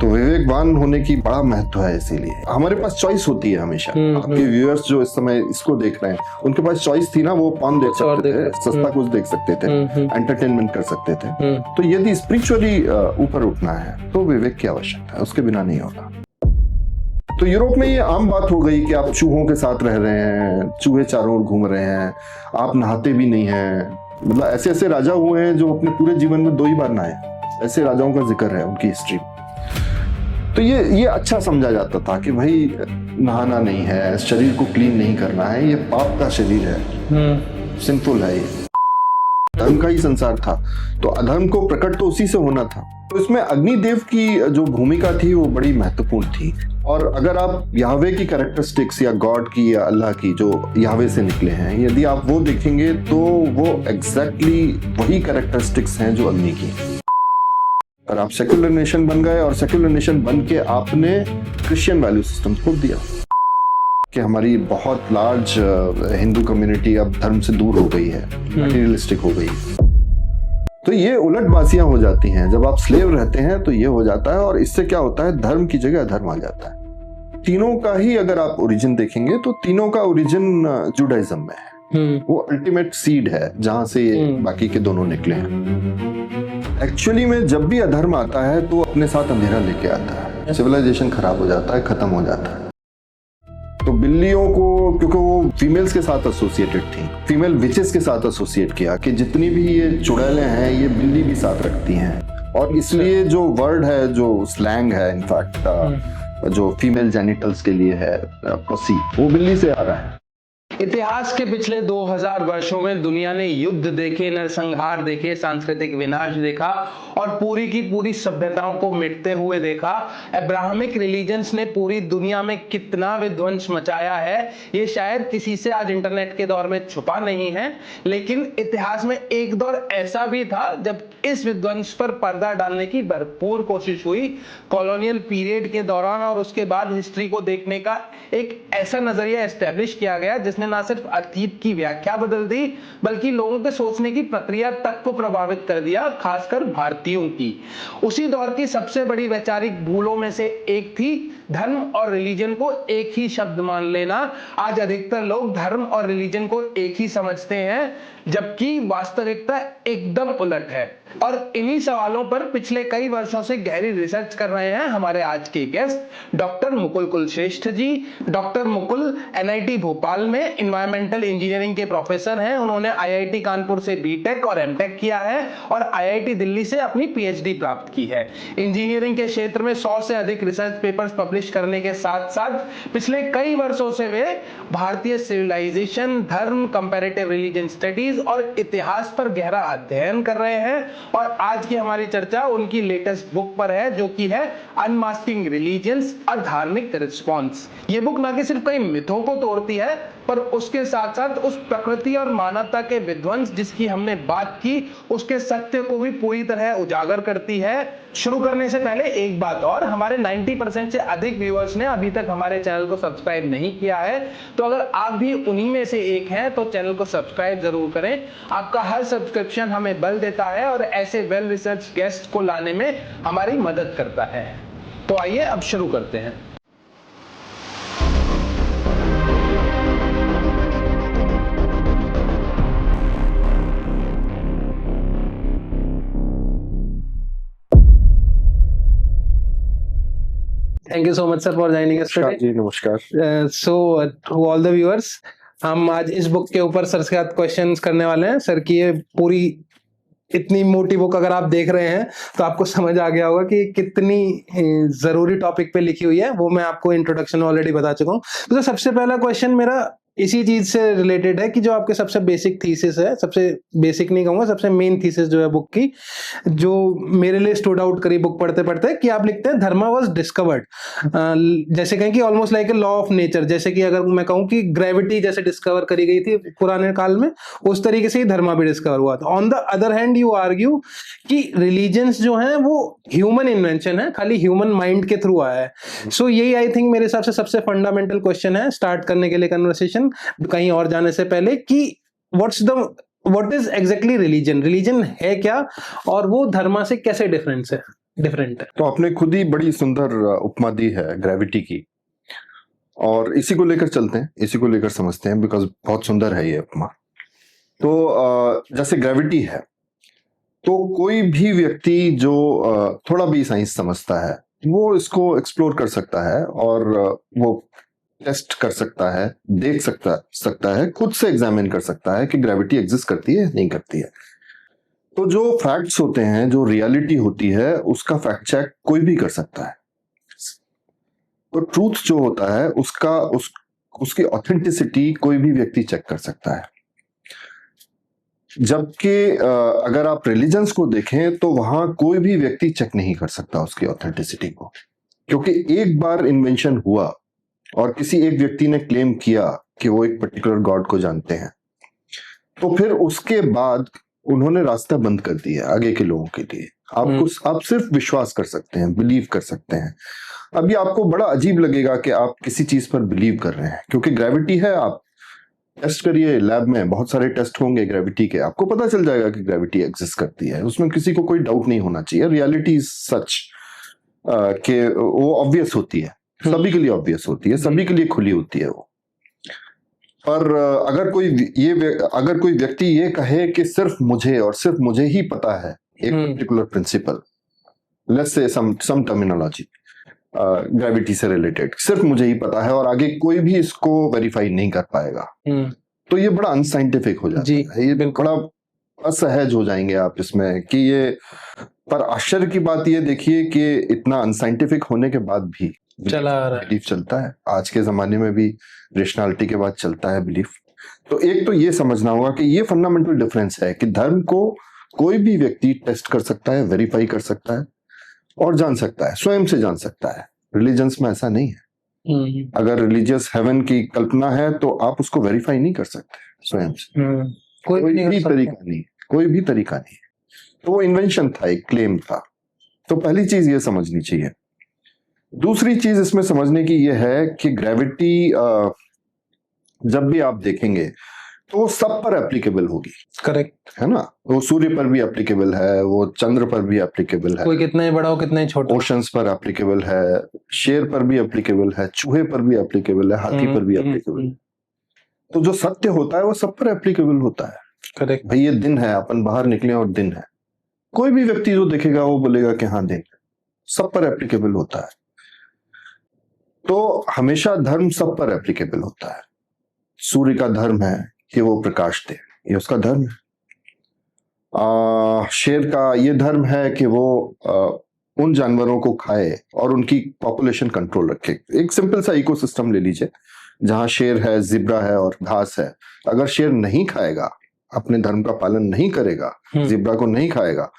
तो विवेकवान होने की बड़ा महत्व है। इसीलिए हमारे पास चॉइस होती है हमेशा। आपके व्यूअर्स जो इस समय इसको देख रहे हैं, उनके पास चॉइस थी ना, वो पॉर्न देख सकते थे, सस्ता कुछ देख सकते थे, एंटरटेनमेंट कर सकते थे। तो यदि स्पिरिचुअली ऊपर उठना है तो विवेक की आवश्यकता है, उसके बिना नहीं होगा। तो यूरोप में ये आम बात हो गई कि आप चूहों के साथ रह रहे हैं, चूहे चारों ओर घूम रहे हैं, आप नहाते भी नहीं हैं। मतलब ऐसे ऐसे राजा हुए हैं जो अपने पूरे जीवन में 2 ही बार नहाए। ऐसे राजाओं का जिक्र है उनकी हिस्ट्री में। तो ये अच्छा समझा जाता था कि भाई नहाना नहीं है, शरीर को क्लीन नहीं करना है, ये पाप का शरीर है, सिंपल है। ये धर्म का ही संसार था, तो अधर्म को प्रकट तो उसी से होना था। तो इसमें अग्निदेव की जो भूमिका थी वो बड़ी महत्वपूर्ण थी। और अगर आप याहवे की कैरेक्टरिस्टिक्स या गॉड की या अल्लाह की जो याहवे से निकले हैं, यदि आप वो देखेंगे तो वो एग्जैक्टली वही कैरेक्टरिस्टिक्स हैं जो अग्नि की। और आप सेक्युलर नेशन बन गए, और सेक्युलर नेशन बन के आपने क्रिश्चियन वैल्यू सिस्टम को दिया कि हमारी बहुत लार्ज हिंदू कम्युनिटी अब धर्म से दूर हो गई है, मटेरियलिस्टिक हो गई है। तो ये उलटबाजियां हो जाती हैं। जब आप स्लेव रहते हैं तो ये हो जाता है, और इससे क्या होता है, धर्म की जगह अधर्म आ जाता है। तीनों का ही अगर आप ओरिजिन देखेंगे तो तीनों का ओरिजिन जुडाइज्म में है। वो अल्टीमेट सीड है जहां से ये बाकी के दोनों निकले हैं। एक्चुअली में जब भी अधर्म आता है तो अपने साथ अंधेरा लेके आता है, सिविलाइजेशन खराब हो जाता है, खत्म हो जाता है। तो बिल्लियों को, क्योंकि वो फीमेल्स के साथ एसोसिएटेड थी, फीमेल विचेस के साथ एसोसिएट किया कि जितनी भी ये चुड़ैलें हैं ये बिल्ली भी साथ रखती हैं। और इसलिए जो वर्ड है, जो स्लैंग है, इनफैक्ट जो फीमेल जेनिटल्स के लिए है, पसी, वो बिल्ली से आ रहा है। इतिहास के पिछले 2000 वर्षों में दुनिया ने युद्ध देखे, नरसंहार देखे, सांस्कृतिक विनाश देखा और पूरी की पूरी सभ्यताओं को मिटते हुए देखा। अब्राहमिक रिलीजन्स ने पूरी दुनिया में कितना विध्वंस मचाया है ये शायद किसी से आज इंटरनेट के दौर में छुपा नहीं है। लेकिन इतिहास में एक दौर ऐसा भी था जब इस विध्वंस पर पर्दा डालने की भरपूर कोशिश हुई। कॉलोनियल पीरियड के दौरान और उसके बाद हिस्ट्री को देखने का एक ऐसा नजरिया एस्टेब्लिश किया गया जिसने ना सिर्फ अतीत की व्याख्या बदल दी बल्कि लोगों के सोचने की प्रक्रिया तक को प्रभावित कर दिया, खासकर भारतीयों की। उसी दौर की सबसे बड़ी वैचारिक भूलों में से एक थी धर्म और रिलीजन को एक ही शब्द मान लेना। आज अधिकतर लोग धर्म और रिलीजन को एक ही समझते हैं, जबकि वास्तविकता एकदम उलट है। और इन्हीं सवालों पर पिछले कई वर्षों से गहरी रिसर्च कर रहे हैं हमारे आज के गेस्ट डॉक्टर मुकुल कुलश्रेष्ठ जी। डॉक्टर मुकुल एनआईटी भोपाल में एनवायरमेंटल इंजीनियरिंग के प्रोफेसर हैं। उन्होंने आईआईटी कानपुर से बीटेक और एमटेक किया है और आईआईटी दिल्ली से अपनी पीएचडी प्राप्त की है। इंजीनियरिंग के क्षेत्र में 100 से अधिक रिसर्च पेपर्स पब्लिश करने के साथ साथ पिछले कई वर्षों से वे भारतीय सिविलाइजेशन, धर्म, कंपैरेटिव रिलीजन स्टडीज और इतिहास पर गहरा अध्ययन कर रहे हैं। और आज की हमारी चर्चा उनकी लेटेस्ट बुक पर है, जो कि है अनमास्किंग रिलीजन्स, अ धार्मिक रिस्पॉन्स। ये बुक न कि सिर्फ कई मिथों को तोड़ती है पर उसके साथ साथ उस प्रकृति और मानवता के विध्वंस जिसकी हमने बात की उसके सत्य को भी पूरी तरह उजागर करती है। शुरू करने से पहले एक बात और, हमारे 90% से अधिक व्यूअर्स ने अभी तक हमारे चैनल को सब्सक्राइब नहीं किया है, तो अगर आप भी उन्हीं में से एक हैं तो चैनल को सब्सक्राइब जरूर करें। आपका हर सब्सक्रिप्शन हमें बल देता है और ऐसे वेल रिसर्च गेस्ट को लाने में हमारी मदद करता है। तो आइए अब शुरू करते हैं। Thank you so much sir for joining us today. जी नमस्कार। So to all the viewers, हम आज इस बुक के ऊपर सर से क्वेश्चंस करने वाले हैं। सर की ये पूरी इतनी मोटी बुक अगर आप देख रहे हैं तो आपको समझ आ गया होगा कि कितनी जरूरी टॉपिक पे लिखी हुई है। वो मैं आपको इंट्रोडक्शन में ऑलरेडी बता चुका हूँ। तो सबसे पहला क्वेश्चन मेरा इसी चीज से रिलेटेड है कि जो आपके सबसे बेसिक थीसिस है, सबसे बेसिक नहीं कहूंगा, सबसे मेन थीसिस जो है बुक की, जो मेरे लिए स्टूड आउट करी बुक पढ़ते पढ़ते, कि आप लिखते हैं धर्मा वाज डिस्कवर्ड, जैसे कहें कि almost like a law of nature. जैसे कि अगर मैं कहूं कि ग्रेविटी जैसे डिस्कवर करी गई थी पुराने काल में, उस तरीके से ही धर्मा भी डिस्कवर हुआ था। On the other hand you argue कि रिलीजन्स जो है वो ह्यूमन इन्वेंशन है, खाली ह्यूमन माइंड के थ्रू आया है। सो यही आई थिंक मेरे हिसाब से सबसे फंडामेंटल क्वेश्चन है स्टार्ट करने के लिए कन्वर्सेशन, कहीं और जाने से पहले, कि what is exactly religion, religion है क्या और वो धर्मा से कैसे डिफरेंस है। डिफरेंट है। तो आपने खुद ही बड़ी सुंदर उपमा दी है ग्रेविटी की, और इसी को लेकर चलते हैं, इसी को लेकर समझते हैं, बिकॉज बहुत सुंदर है ये उपमा। तो जैसे ग्रेविटी है, तो कोई भी व्यक्ति जो थोड़ा भी साइंस समझता है वो इसको एक्सप्लोर कर सकता है, और वो टेस्ट कर सकता है, देख सकता है, खुद से एग्जामिन कर सकता है कि ग्रेविटी एग्जिस्ट करती है नहीं करती है। तो जो फैक्ट्स होते हैं, जो रियलिटी होती है, उसका फैक्ट चेक कोई भी कर सकता है। तो ट्रूथ जो होता है उसकी ऑथेंटिसिटी कोई भी व्यक्ति चेक कर सकता है। जबकि अगर आप रिलीजन्स को देखें तो वहां कोई भी व्यक्ति चेक नहीं कर सकता उसकी ऑथेंटिसिटी को, क्योंकि एक बार इन्वेंशन हुआ और किसी एक व्यक्ति ने क्लेम किया कि वो एक पर्टिकुलर गॉड को जानते हैं, तो फिर उसके बाद उन्होंने रास्ता बंद कर दिया आगे के लोगों के लिए। आप सिर्फ विश्वास कर सकते हैं, बिलीव कर सकते हैं। अभी आपको बड़ा अजीब लगेगा कि आप किसी चीज पर बिलीव कर रहे हैं, क्योंकि ग्रेविटी है। आप टेस्ट करिए, लैब में बहुत सारे टेस्ट होंगे ग्रेविटी के, आपको पता चल जाएगा कि ग्रेविटी एग्जिस्ट करती है, उसमें किसी को कोई डाउट नहीं होना चाहिए। रियलिटी इज सच कि वो ऑब्वियस होती है, सभी के लिए ऑब्वियस होती है, सभी के लिए खुली होती है वो। पर अगर कोई व्यक्ति ये कहे कि सिर्फ मुझे और सिर्फ मुझे ही पता है एक particular principle, let's say some terminology gravity से रिलेटेड, सिर्फ मुझे ही पता है और आगे कोई भी इसको वेरीफाई नहीं कर पाएगा, तो ये बड़ा अनसाइंटिफिक हो जाता है, ये बड़ा असहज हो जाएंगे आप इसमें कि ये। पर आश्चर्य की बात ये देखिए कि इतना अनसाइंटिफिक होने के बाद भी बिलीफ चलता है। आज के जमाने में भी रेशनैलिटी के बाद चलता है बिलीफ। तो एक तो ये समझना होगा कि ये फंडामेंटल डिफरेंस है कि धर्म को कोई भी व्यक्ति टेस्ट कर सकता है, वेरीफाई कर सकता है और जान सकता है, स्वयं से जान सकता है। रिलीजन्स में ऐसा नहीं है। अगर रिलीजियस हेवन की कल्पना है तो आप उसको वेरीफाई नहीं कर सकते स्वयं से, कोई भी तरीका नहीं। तो वो इन्वेंशन था, एक क्लेम था। तो पहली चीज ये समझनी चाहिए। दूसरी चीज इसमें समझने की ये है कि ग्रेविटी जब भी आप देखेंगे तो वो सब पर एप्लीकेबल होगी। करेक्ट है ना? वो सूर्य पर भी एप्लीकेबल है, वो चंद्र पर भी एप्लीकेबल है, कोई कितना ही बड़ा हो कितना ही छोटा, ओशंस पर एप्लीकेबल है, शेर पर भी एप्लीकेबल है, चूहे पर भी एप्लीकेबल है, हाथी पर भी एप्लीकेबल है। तो जो सत्य होता है वो सब पर एप्लीकेबल होता है। करेक्ट भाई ये दिन है, अपन बाहर निकले और दिन है, कोई भी व्यक्ति जो देखेगा वो बोलेगा कि हाँ दिन, सब पर एप्लीकेबल होता है। तो हमेशा धर्म सब पर एप्लीकेबल होता है। सूर्य का धर्म है कि वो प्रकाश दे, ये उसका धर्म है। शेर का ये धर्म है कि वो उन जानवरों को खाए और उनकी पॉपुलेशन कंट्रोल रखे। एक सिंपल सा इकोसिस्टम ले लीजिए, जहां शेर है, जिब्रा है और घास है। अगर शेर नहीं खाएगा, अपने धर्म का पालन नहीं करेगा, जिब्रा को नहीं खाएगा,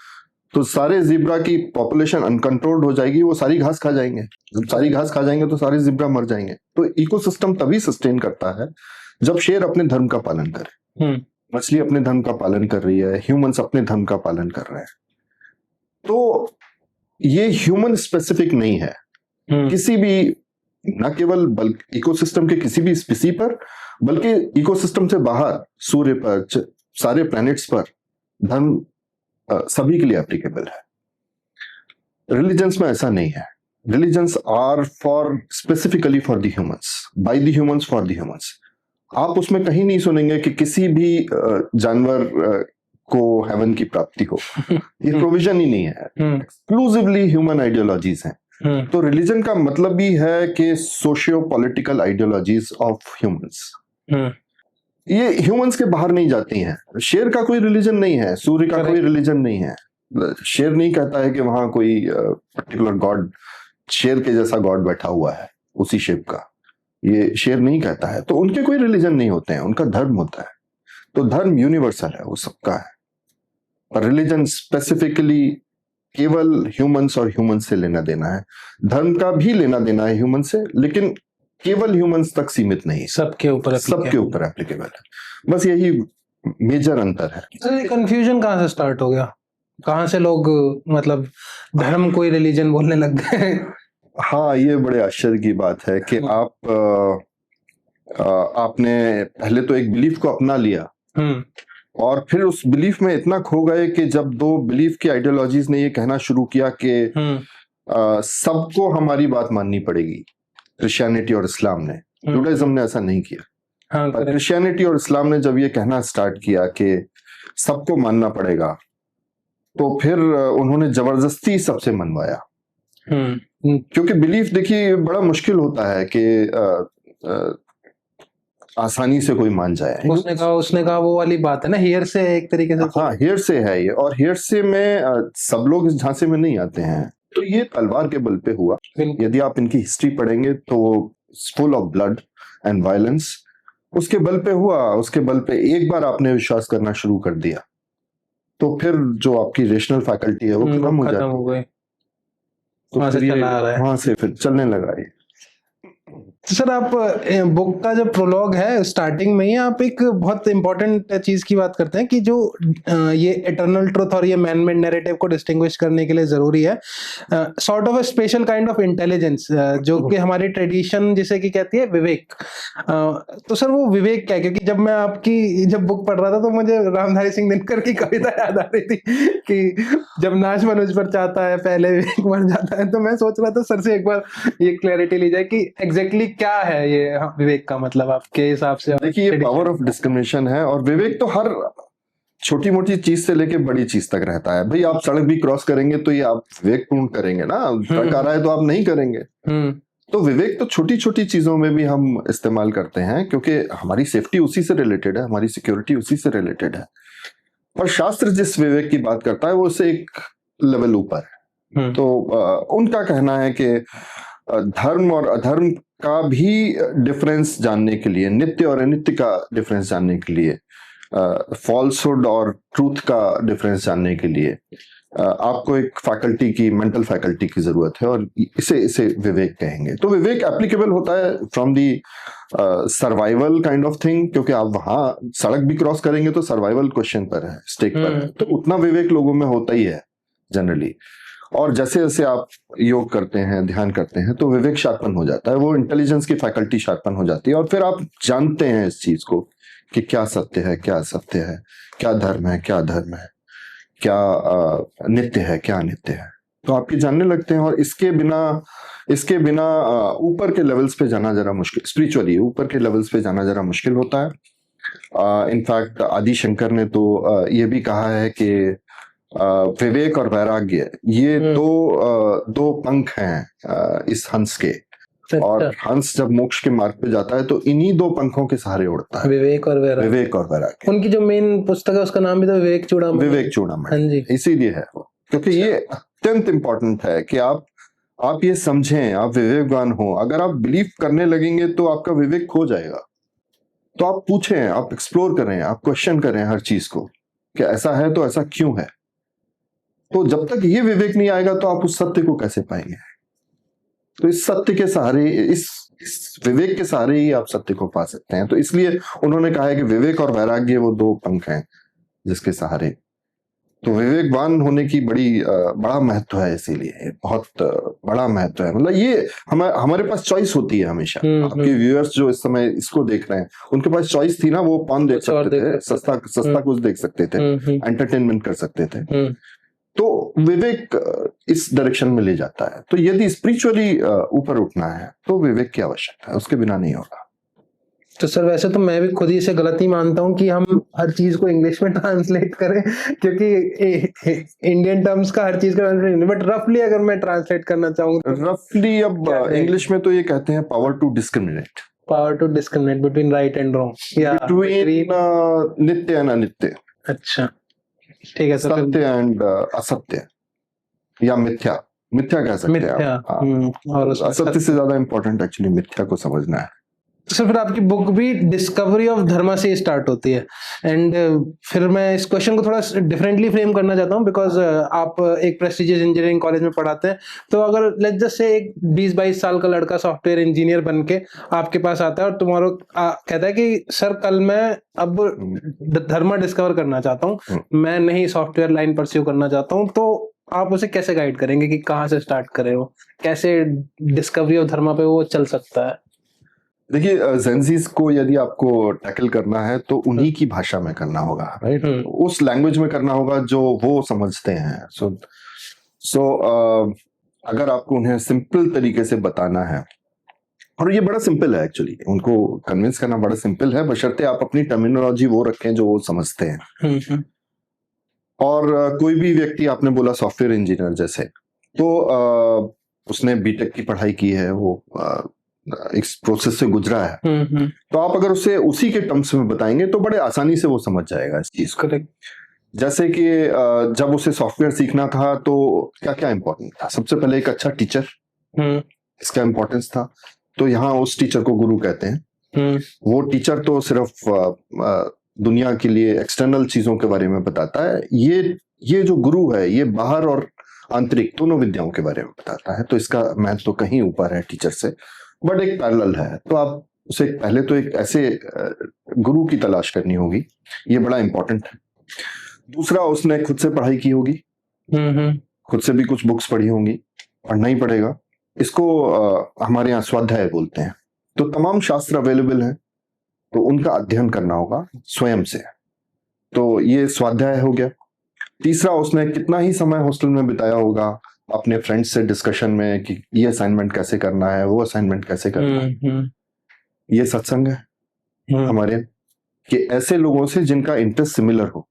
तो सारे जिब्रा की पॉपुलेशन अनकंट्रोल्ड हो जाएगी, वो सारी घास खा जाएंगे। जब सारी घास खा जाएंगे तो सारे जिब्रा मर जाएंगे। तो इकोसिस्टम तभी सस्टेन करता है जब शेर अपने धर्म का पालन करे, मछली अपने धर्म का पालन कर रही है, ह्यूमंस अपने धर्म का पालन कर रहे हैं। तो ये ह्यूमन स्पेसिफिक नहीं है। किसी भी, न केवल इकोसिस्टम के किसी भी स्पीसी पर, बल्कि इकोसिस्टम से बाहर सूर्य पर, सारे प्लैनेट्स पर धर्म सभी के लिए एप्लीकेबल है। रिलीजन्स में ऐसा नहीं है। Religions are for specifically for the humans, by the humans, for the humans. आप उसमें कहीं नहीं सुनेंगे कि किसी भी जानवर को हेवन की प्राप्ति हो। ये प्रोविजन ही नहीं है, एक्सक्लूसिवली ह्यूमन आइडियोलॉजीज हैं। तो रिलीजन का मतलब भी है कि socio political ideologies of humans, ये ह्यूमंस के बाहर नहीं जाती हैं। शेर का कोई रिलीजन नहीं है, सूर्य का कोई रिलीजन नहीं है। शेर नहीं कहता है कि वहां कोई पर्टिकुलर गॉड, शेर के जैसा गॉड बैठा हुआ है उसी शेप का, ये शेर नहीं कहता है। तो उनके कोई रिलीजन नहीं होते हैं, उनका धर्म होता है। तो धर्म यूनिवर्सल है, वो सबका है। और रिलीजन स्पेसिफिकली केवल ह्यूमंस और ह्यूमंस से लेना देना है। धर्म का भी लेना देना है ह्यूमन से, लेकिन केवल ह्यूमंस तक सीमित नहीं, सबके ऊपर एप्लीकेबल है। बस यही मेजर अंतर है। कंफ्यूजन कहाँ से स्टार्ट हो गया? कहाँ से लोग मतलब धर्म कोई रिलीजन बोलने लग गए? हाँ, ये बड़े आश्चर्य की बात है कि आपने पहले तो एक बिलीफ को अपना लिया और फिर उस बिलीफ में इतना खो गए कि जब दो बिलीफ की आइडियोलॉजीज ने ये कहना शुरू किया कि सबको हमारी बात माननी पड़ेगी, क्रिश्चियनिटी और इस्लाम ने, जुडाइज्म ने ऐसा नहीं किया। पर क्रिश्चियनिटी और इस्लाम ने जब ये कहना स्टार्ट किया कि सबको मानना पड़ेगा, तो फिर उन्होंने जबरदस्ती सबसे मनवाया। क्योंकि बिलीफ देखिए बड़ा मुश्किल होता है कि आसानी से कोई मान जाए। उसने कहा वो वाली बात है ना, हियर से एक तरीके से। हाँ, हियर से है ये, और हियर से में सब लोग इस झांसे में नहीं आते हैं। तो ये तलवार के बल पे हुआ। यदि आप इनकी हिस्ट्री पढ़ेंगे तो full of blood and violence उसके बल पे हुआ। उसके बल पे एक बार आपने विश्वास करना शुरू कर दिया तो फिर जो आपकी रेशनल फैकल्टी है वो खत्म हो जाती है। तो वहां से फिर चलने लगा ये। तो सर, आप बुक का जो प्रोलॉग है स्टार्टिंग में ही आप एक बहुत इंपॉर्टेंट चीज की बात करते हैं कि जो ये इटर्नल ट्रुथ और ये मैन मेड नैरेटिव को डिस्टिंग्विश करने के लिए जरूरी है sort of a special kind of intelligence, जो कि हमारी ट्रेडिशन जिसे की कहती है विवेक। तो सर वो विवेक क्या है? क्योंकि जब मैं आपकी जब बुक पढ़ रहा था तो मुझे रामधारी सिंह दिनकर की कविता याद आ रही थी कि जब नाच मनुज पर चाहता है पहले विवेक मर जाता है। तो मैं सोच रहा था सर से एक बार ये क्लैरिटी ली जाए कि एग्जैक्टली क्या है ये विवेक का मतलब आपके हिसाब से। देखिए ये पावर ऑफ डिस्क्रिमिनेशन है, और विवेक तो हर छोटी मोटी चीज से लेके बड़ी चीज तक रहता है। भाई आप सड़क भी क्रॉस करेंगे तो ये आप विवेकपूर्ण करेंगे ना, ट्रक आ रहा है तो आप नहीं करेंगे। तो विवेक तो छोटी छोटी चीजों में भी हम इस्तेमाल करते हैं, क्योंकि हमारी सेफ्टी उसी से रिलेटेड है, हमारी सिक्योरिटी उसी से रिलेटेड है। और शास्त्र जिस विवेक की बात करता है वो उससे एक लेवल ऊपर है। तो उनका कहना है कि धर्म और अधर्म का भी डिफरेंस जानने के लिए, नित्य और अनित्य का डिफरेंस जानने के लिए, फॉल्सहुड और ट्रूथ का डिफरेंस जानने के लिए आपको एक फैकल्टी की, मेंटल फैकल्टी की जरूरत है, और इसे विवेक कहेंगे। तो विवेक एप्लीकेबल होता है from the survival kind of thing, क्योंकि आप वहां सड़क भी क्रॉस करेंगे तो सर्वाइवल क्वेश्चन पर है, स्टेक पर है। तो उतना विवेक लोगों में होता ही है जनरली। और जैसे जैसे आप योग करते हैं, ध्यान करते हैं, तो विवेक शार्पन हो जाता है, वो इंटेलिजेंस की फैकल्टी शार्पन हो जाती है, और फिर आप जानते हैं इस चीज को कि क्या सत्य है, क्या असत्य है, क्या धर्म है, क्या अधर्म है, क्या नित्य है, क्या अनित्य है। तो आप ये जानने लगते हैं, और इसके बिना ऊपर के लेवल्स पे जाना जरा मुश्किल, स्पिरिचुअली ऊपर के लेवल्स पे जाना जरा मुश्किल होता है। इनफैक्ट आदि शंकर ने तो ये भी कहा है कि विवेक और वैराग्य ये दो पंख हैं इस हंस के। और हंस जब मोक्ष के मार्ग पे जाता है तो इन्हीं दो पंखों के सहारे उड़ता है, विवेक और वैराग्य। उनकी जो मेन पुस्तक है उसका नाम भी तो विवेक चूड़ामणि। हाँ जी, इसीलिए है वो, क्योंकि ये अत्यंत इंपॉर्टेंट है कि आप ये समझें, आप विवेकवान हो। अगर आप बिलीव करने लगेंगे तो आपका विवेक खो जाएगा। तो आप पूछें, आप एक्सप्लोर करें, आप क्वेश्चन करें हर चीज को कि ऐसा है तो ऐसा क्यों है। तो जब तक ये विवेक नहीं आएगा तो आप उस सत्य को कैसे पाएंगे। तो इस सत्य के सहारे, इस विवेक के सहारे ही आप सत्य को पा सकते हैं। तो इसलिए उन्होंने कहा है कि विवेक और वैराग्य वो दो पंख हैं जिसके सहारे। तो विवेकवान होने की बड़ा महत्व है, इसीलिए बहुत बड़ा महत्व है। मतलब ये हमारे पास चॉइस होती है हमेशा। आपके व्यूअर्स जो इस समय इसको देख रहे हैं उनके पास चॉइस थी ना, वो पॉर्न देख सकते थे, सस्ता कुछ देख सकते थे, एंटरटेनमेंट कर सकते थे। तो विवेक इस डायरेक्शन में ले जाता है। तो यदि स्पिरिचुअली ऊपर उठना है तो विवेक की आवश्यकता है, उसके बिना नहीं होगा। तो सर वैसे तो मैं भी खुद ही इसे गलती मानता हूँ कि हम हर चीज को इंग्लिश में ट्रांसलेट करें, क्योंकि इंडियन टर्म्स का हर चीज का ट्रांसलेट नहीं, बट रफली अगर मैं ट्रांसलेट करना चाहूँ रफली, अब इंग्लिश में तो ये कहते हैं power to discriminate between right and wrong, between नित्य एंड अनित्य। अच्छा, ठीक है। सत्य एंड असत्य, या मिथ्या कह सकते हैं। और असत्य से ज्यादा इंपॉर्टेंट एक्चुअली मिथ्या को समझना है। तो फिर आपकी बुक भी डिस्कवरी ऑफ धर्मा से स्टार्ट होती है। एंड फिर मैं इस क्वेश्चन को थोड़ा डिफरेंटली फ्रेम करना चाहता हूँ, बिकॉज आप एक प्रेस्टिजियस इंजीनियरिंग कॉलेज में पढ़ाते हैं। तो अगर लेट्स जस्ट से एक 20-22 साल का लड़का सॉफ्टवेयर इंजीनियर बन के आपके पास आता है और तुम्हारा कहता है कि सर कल मैं अब धर्मा डिस्कवर करना चाहता हूँ, मैं नहीं सॉफ्टवेयर लाइन परस्यू करना चाहता हूँ, तो आप उसे कैसे गाइड करेंगे कि कहाँ से स्टार्ट करे, वो कैसे डिस्कवरी ऑफ धर्मा पे वो चल सकता है? देखिए, जेंजीज को यदि आपको टैकल करना है तो उन्हीं की भाषा में करना होगा, राइट? उस लैंग्वेज में करना होगा जो वो समझते हैं। सो अगर आपको उन्हें सिंपल तरीके से बताना है, और ये बड़ा सिंपल है एक्चुअली, उनको कन्विंस करना बड़ा सिंपल है, बशर्ते आप अपनी टर्मिनोलॉजी वो रखें जो वो समझते हैं। और कोई भी व्यक्ति, आपने बोला सॉफ्टवेयर इंजीनियर जैसे, तो उसने बीटेक की पढ़ाई की है, वो इस प्रोसेस से गुजरा है, तो आप अगर उसे उसी के टर्म्स में बताएंगे तो बड़े आसानी से वो समझ जाएगा इस चीज को। जैसे कि जब उसे सॉफ्टवेयर सीखना था तो क्या क्या इंपॉर्टेंट था? सबसे पहले एक अच्छा टीचर, इसका इंपॉर्टेंस था। तो यहाँ उस टीचर को गुरु कहते हैं। वो टीचर तो सिर्फ दुनिया के लिए एक्सटर्नल चीजों के बारे में बताता है, ये जो गुरु है ये बाहर और आंतरिक दोनों विद्याओं के बारे में बताता है। तो इसका महत्व तो कहीं ऊपर है टीचर से, बट एक पैरेलल है। तो आप उसे पहले तो एक ऐसे गुरु की तलाश करनी होगी, ये बड़ा इंपॉर्टेंट है। दूसरा, उसने खुद से पढ़ाई की होगी, खुद से भी कुछ बुक्स पढ़ी होंगी, पढ़ना ही पड़ेगा। इसको हमारे यहाँ स्वाध्याय बोलते हैं। तो तमाम शास्त्र अवेलेबल हैं, तो उनका अध्ययन करना होगा स्वयं से। तो ये स्वाध्याय हो गया। तीसरा, उसने कितना ही समय हॉस्टल में बिताया होगा अपने फ्रेंड्स से डिस्कशन में कि ये असाइनमेंट कैसे करना है, वो असाइनमेंट कैसे करना है। ये सत्संग है हमारे, कि ऐसे लोगों से जिनका इंटरेस्ट सिमिलर हो,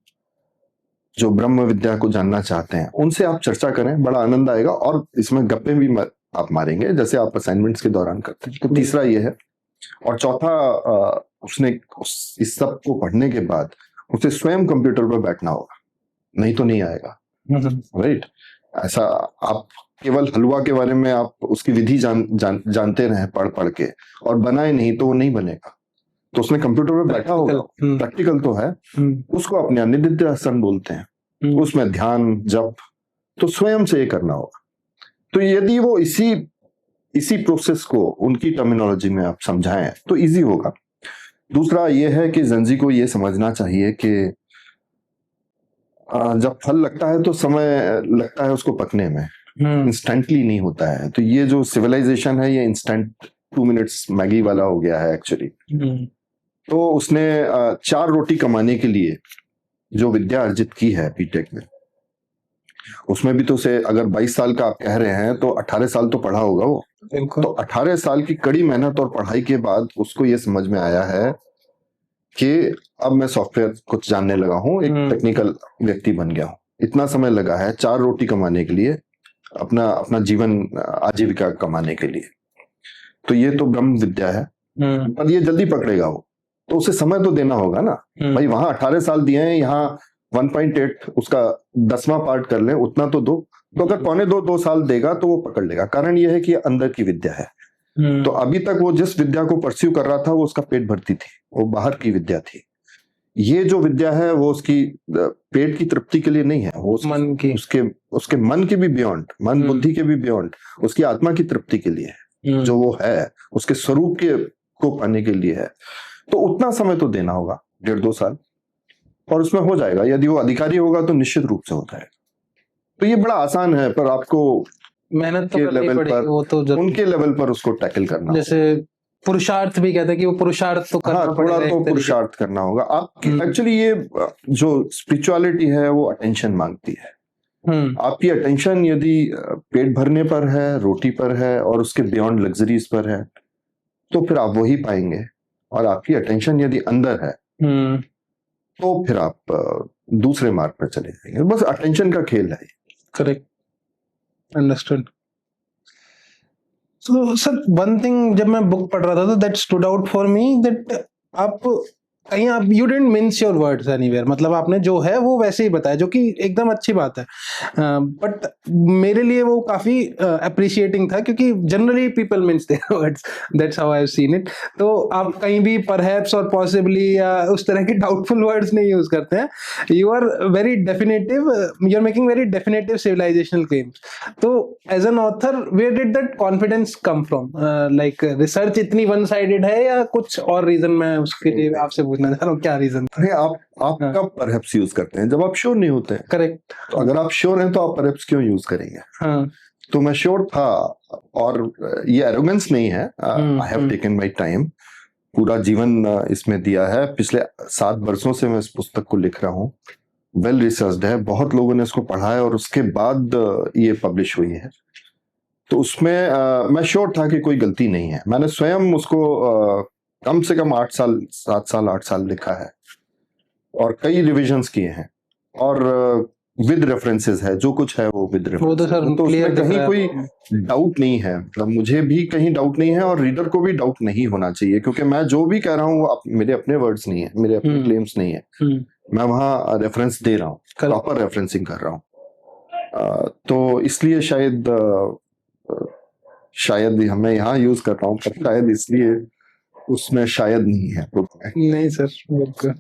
जो ब्रह्म विद्या को जानना चाहते हैं, उनसे आप चर्चा करें, बड़ा आनंद आएगा। और इसमें गप्पे भी आप मारेंगे जैसे आप असाइनमेंट्स के दौरान करते हैं। तो तीसरा ये है। और चौथा, उसने इस सब को पढ़ने के बाद उसे स्वयं कंप्यूटर पर बैठना होगा, नहीं तो नहीं आएगा, राइट? ऐसा आप केवल हलवा के बारे में आप उसकी विधि जानते रहे पढ़ पढ़ के और बनाए नहीं तो वो नहीं बनेगा। तो उसने कंप्यूटर पे बैठा होगा, प्रैक्टिकल तो है। उसको अपने यहाँ निधिध्यासन बोलते हैं, उसमें ध्यान जप, तो स्वयं से ये करना होगा। तो यदि वो इसी प्रोसेस को उनकी टर्मिनोलॉजी में आप समझाएं तो इजी होगा। दूसरा ये है कि ज़ेनजी को ये समझना चाहिए कि जब फल लगता है तो समय लगता है उसको पकने में, इंस्टेंटली नहीं होता है। तो ये जो सिविलाइजेशन है ये इंस्टेंट 2 मिनट्स मैगी वाला हो गया है एक्चुअली। तो उसने 4 रोटी कमाने के लिए जो विद्या अर्जित की है बीटेक में, उसमें भी तो उसे अगर 22 साल का आप कह रहे हैं तो 18 साल तो पढ़ा होगा वो। तो 18 साल की कड़ी मेहनत और पढ़ाई के बाद उसको ये समझ में आया है कि अब मैं सॉफ्टवेयर कुछ जानने लगा हूँ, एक टेक्निकल व्यक्ति बन गया हूँ। इतना समय लगा है 4 रोटी कमाने के लिए, अपना जीवन आजीविका कमाने के लिए। तो ये तो ब्रह्म विद्या है, पर ये जल्दी पकड़ेगा वो, तो उसे समय तो देना होगा ना भाई। वहां 18 साल दिए हैं, यहाँ 1.8 उसका 10वां पार्ट कर ले, उतना तो दो। तो अगर 1.25-2 साल देगा तो वो पकड़ लेगा। कारण ये है कि अंदर की विद्या है। तो अभी तक वो जिस विद्या को परस्यू कर रहा था वो उसका पेट भरती थी, वो बाहर की विद्या थी। ये जो विद्या है वो उसकी पेट की तृप्ति के लिए नहीं है, वो मन की, उसके मन के भी बियॉन्ड, मन बुद्धि के भी बियॉन्ड, उसकी आत्मा की तृप्ति के लिए है। जो वो है उसके स्वरूप को पाने के लिए है। तो उतना समय तो देना होगा, 1.5-2 साल, और उसमें हो जाएगा। यदि वो अधिकारी होगा तो निश्चित रूप से होता है। तो ये बड़ा आसान है, पर आपको मेहनत तो लेवल पर, वो तो उनके लेवल पर उसको टैकल करना, जैसे पुरुषार्थ भी कहते हैं कि वो पुरुषार्थ तो करना, थोड़ा तो पुरुषार्थ करना होगा। आप एक्चुअली ये जो स्पिरिचुअलिटी है वो अटेंशन मांगती है। आपकी अटेंशन यदि पेट भरने पर है, रोटी पर है और उसके बियॉन्ड लग्जरीज पर है, तो फिर आप वही पाएंगे। और आपकी अटेंशन यदि अंदर है तो फिर आप दूसरे मार्ग पर चले जाएंगे। बस अटेंशन का खेल है। Correct, understood. So sir, one thing जब मैं बुक पढ़ रहा था तो that stood out for me, that आप you didn't mince your words anywhere, मतलब आपने जो है वो वैसे ही बताया, जो कि एकदम अच्छी बात है। बट मेरे लिए वो काफी अप्रिशिएटिंग था, क्योंकि generally people mince their words, that's how I have seen it. तो आप कहीं भी परहैप्स और पॉसिबली या उस तरह के डाउटफुल वर्ड्स नहीं यूज करते हैं। You are very definitive, you are making very definitive civilisational claims. तो as an author, where did that confidence come from? Like research इतनी वन साइडेड है या कुछ और रीजन? मैं उसके लिए आपसे पूछना चाह रहा हूँ, क्या रीजन था? आप कब परहैप्स यूज करते हैं? जब आप श्योर नहीं होते हैं। करेक्ट। तो अगर आप श्योर हैं तो आप परहैप्स क्यों यूज करेंगे? तो मैं श्योर था, और ये एरोगेंस नहीं है, I have taken my time, पूरा जीवन इसमें दिया है, पिछले 7 वर्षों से मैं इस पुस्तक को लिख रहा हूँ, वेल रिसर्च्ड है, बहुत लोगों ने इसको पढ़ा है और उसके बाद ये पब्लिश हुई है। तो उसमें मैं श्योर था कि कोई गलती नहीं है। मैंने स्वयं उसको कम से कम 8 साल लिखा है और कई रिविजन्स किए हैं, और विद रेफरेंसेस है, जो कुछ है वो विद वो तो सर रेफरेंसेस, तो उसमें कहीं कोई डाउट नहीं है, मतलब मुझे भी कहीं डाउट नहीं है और रीडर को भी डाउट नहीं होना चाहिए, क्योंकि मैं जो भी कह रहा हूँ वो मेरे अपने वर्ड्स नहीं है, मेरे अपने क्लेम्स नहीं है, मैं वहाँ रेफरेंस दे रहा हूँ, प्रॉपर रेफरेंसिंग कर रहा हूँ। तो इसलिए शायद मैं यहाँ यूज कर रहा हूँ, पर शायद इसलिए उसमें शायद नहीं है। नहीं सर, बिल्कुल।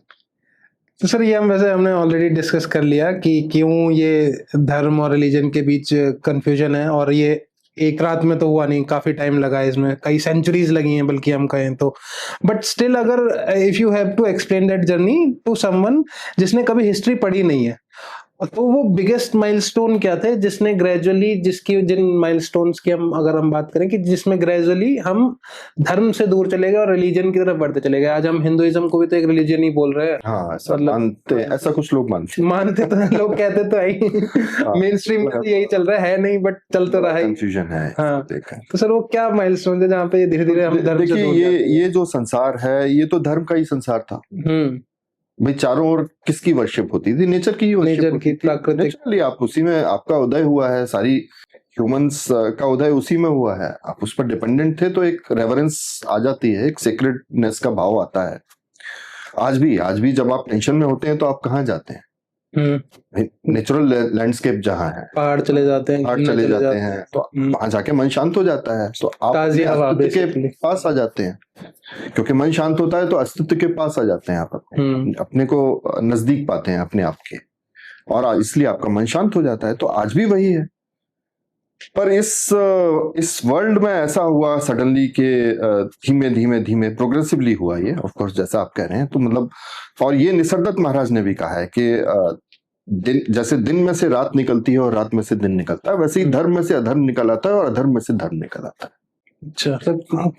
तो सर ये हमने ऑलरेडी डिस्कस कर लिया कि क्यों ये धर्म और रिलीजन के बीच कंफ्यूजन है, और ये एक रात में तो हुआ नहीं, काफी टाइम लगा है इसमें, कई सेंचुरीज लगी हैं बल्कि हम कहें तो। बट स्टिल अगर if you have to explain that journey to someone जिसने कभी हिस्ट्री पढ़ी नहीं है, तो वो बिगेस्ट माइलस्टोन क्या थे जिसने ग्रेजुअली, जिन माइलस्टोन्स की हम बात करें कि जिसमें ग्रेजुअली हम धर्म से दूर चले गए और रिलीजन की तरफ बढ़ते चले गए। आज हम हिंदुइज्म को भी तो एक रिलीजन ही बोल रहे हैं। हाँ, ऐसा कुछ लोग मानते तो लोग कहते तो है मेन स्ट्रीम में तो यही चल रहा है नहीं, बट चल तो रहा है, कंफ्यूजन है। हाँ, तो सर वो क्या माइलस्टोन है जहाँ पे धीरे धीरे हम धर्म से दूर? ये जो संसार है ये तो धर्म का ही संसार था भाई, चारों ओर किसकी वर्शिप होती थी? नेचर की ही वर्शिप होती थी, नेचुरली आप उसी में, आपका उदय हुआ है, सारी ह्यूमंस का उदय उसी में हुआ है, आप उस पर डिपेंडेंट थे, तो एक रेवरेंस आ जाती है, एक सेक्रेडनेस का भाव आता है। आज भी जब आप टेंशन में होते हैं तो आप कहाँ जाते हैं? नेचुरल लैंडस्केप जहाँ है, पहाड़ चले जाते हैं, तो वहां जाके मन शांत हो जाता है, तो आप अस्तित्व के पास आ जाते हैं, क्योंकि मन शांत होता है तो अस्तित्व के पास आ जाते हैं, आप अपने को नजदीक पाते हैं अपने आप के, और इसलिए आपका मन शांत हो जाता है। तो आज भी वही है, पर इस वर्ल्ड में ऐसा हुआ सडनली कि धीमे प्रोग्रेसिवली हुआ ये, ऑफ कोर्स जैसा आप कह रहे हैं, तो मतलब, और ये निसर्गदत्त महाराज ने भी कहा है कि जैसे दिन में से रात निकलती है और रात में से दिन निकलता है, वैसे ही धर्म में से अधर्म निकल आता है और अधर्म में से धर्म निकल आता है। अच्छा,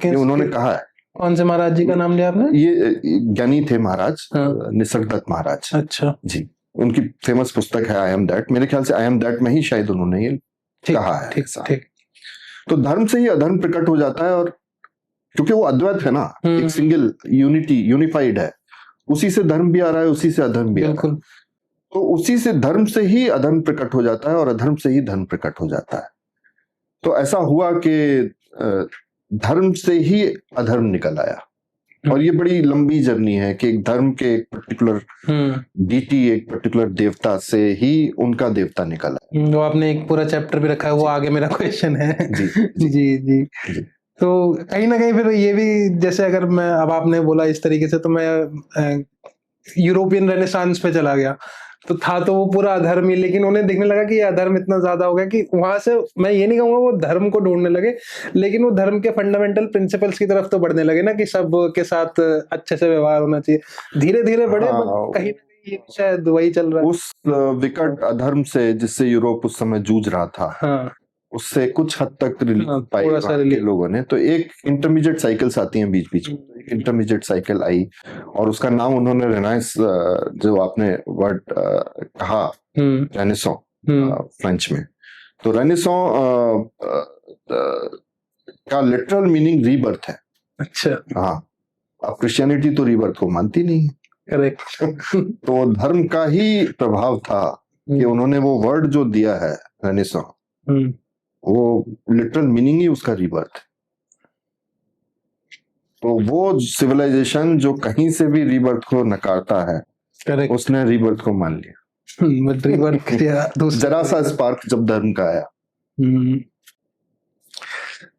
ये उन्होंने कहा है। कौन से महाराज जी का नाम लिया आपने? ये ज्ञानी थे महाराज, निसर्गदत्त महाराज। अच्छा जी, उनकी फेमस पुस्तक है आई एम दैट, मेरे ख्याल से आई एम दैट में ही शायद उन्होंने ये कहा है। ठीक। तो धर्म से ही अधर्म प्रकट हो जाता है, और क्योंकि वो अद्वैत है ना, एक सिंगल यूनिफाइड है, उसी से धर्म भी आ रहा है, उसी से अधर्म भी आ रहा है, तो उसी से धर्म से ही अधर्म प्रकट हो जाता है और अधर्म से ही धर्म प्रकट हो जाता है। तो ऐसा हुआ कि धर्म से ही अधर्म निकल आया, और ये बड़ी लंबी जर्नी है कि एक धर्म के एक पर्टिकुलर डीटी, एक पर्टिकुलर देवता से ही उनका देवता निकला। वो आपने एक पूरा चैप्टर भी रखा है, वो आगे मेरा क्वेश्चन है। जी। तो कहीं ना कहीं फिर ये भी, जैसे अगर मैं, अब आपने बोला इस तरीके से, तो मैं यूरोपियन रेनेसांस पे चला गया, तो था तो वो पूरा अधर्म ही, लेकिन उन्हें दिखने लगा कि ये अधर्म इतना ज्यादा हो गया कि वहां से, मैं ये नहीं कहूंगा वो धर्म को ढूंढने लगे, लेकिन वो धर्म के फंडामेंटल प्रिंसिपल्स की तरफ तो बढ़ने लगे ना, कि सब के साथ अच्छे से व्यवहार होना चाहिए, धीरे धीरे बढ़े। कहीं ना कहीं शायद वही चल रहा है, उस विकट अधर्म से जिससे यूरोप उस समय जूझ रहा था, उससे कुछ हद तक रिलीफ पाई के लोगों ने। तो एक इंटरमीडिएट साइकिल्स आती हैं बीच बीच में, एक इंटरमीडिएट साइकिल आई, और उसका नाम उन्होंने रेनाइस, जो आपने वर्ड कहा, रेनेसॉ फ्रेंच में, तो रेनेसॉ का लिटरल मीनिंग रीबर्थ है। अच्छा, हाँ, अब क्रिश्चियनिटी तो रीबर्थ को मानती नहीं है, करेक्ट। तो धर्म का ही प्रभाव था कि उन्होंने वो वर्ड जो दिया है रेनेसॉ, वो लिटरल मीनिंग ही उसका रीबर्थ। तो वो सिविलाइजेशन जो कहीं से भी रीबर्थ को नकारता है, करेक्ट, उसने रीबर्थ को मान लिया। रीबर्थ जरा सा स्पार्क जब धर्म का आया।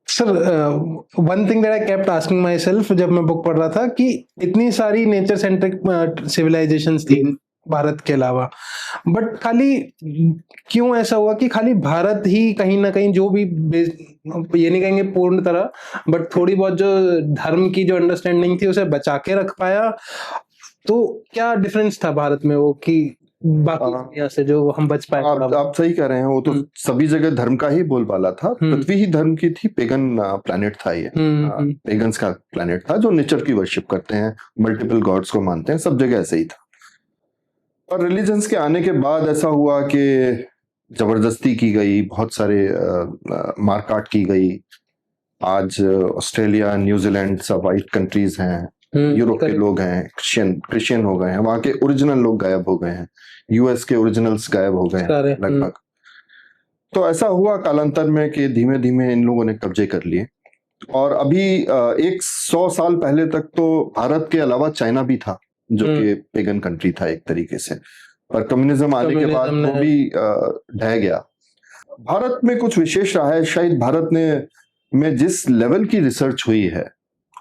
Sir, one thing that I kept asking my self जब मैं बुक पढ़ रहा था, कि इतनी सारी नेचर सेंट्रिक सिविलाइजेशंस थी भारत के अलावा, बट खाली क्यों ऐसा हुआ कि खाली भारत ही कहीं ना कहीं, जो भी, ये नहीं कहेंगे पूर्ण तरह, बट थोड़ी बहुत जो धर्म की जो अंडरस्टैंडिंग थी उसे बचा के रख पाया? तो क्या डिफरेंस था भारत में वो, कि बाकी दुनिया से जो हम बच पाए। आप सही कह रहे हैं, वो तो सभी जगह धर्म का ही बोलबाला था। पृथ्वी ही धर्म की थी, पेगन प्लैनेट था ये, पेगन्स का प्लैनेट था जो नेचर की वर्शिप करते हैं, मल्टीपल गॉड्स को मानते हैं, सब जगह ऐसे ही था। और रिलीजन्स के आने के बाद ऐसा हुआ कि जबरदस्ती की गई, बहुत सारे मारकाट की गई। आज ऑस्ट्रेलिया, न्यूजीलैंड सब वाइट कंट्रीज हैं, यूरोप के लोग हैं क्रिश्चियन हो गए हैं, वहां के ओरिजिनल लोग गायब हो गए हैं, यूएस के ओरिजिनल्स गायब हो गए हैं लगभग। तो ऐसा हुआ कालांतर में कि धीमे धीमे इन लोगों ने कब्जे कर लिए। और अभी 100 साल पहले तक तो भारत के अलावा चाइना भी था जो कि पेगन कंट्री था एक तरीके से, पर कम्युनिज्म आने के बाद वो भी ढह गया। भारत में कुछ विशेष रहा है, शायद भारत में जिस लेवल की रिसर्च हुई है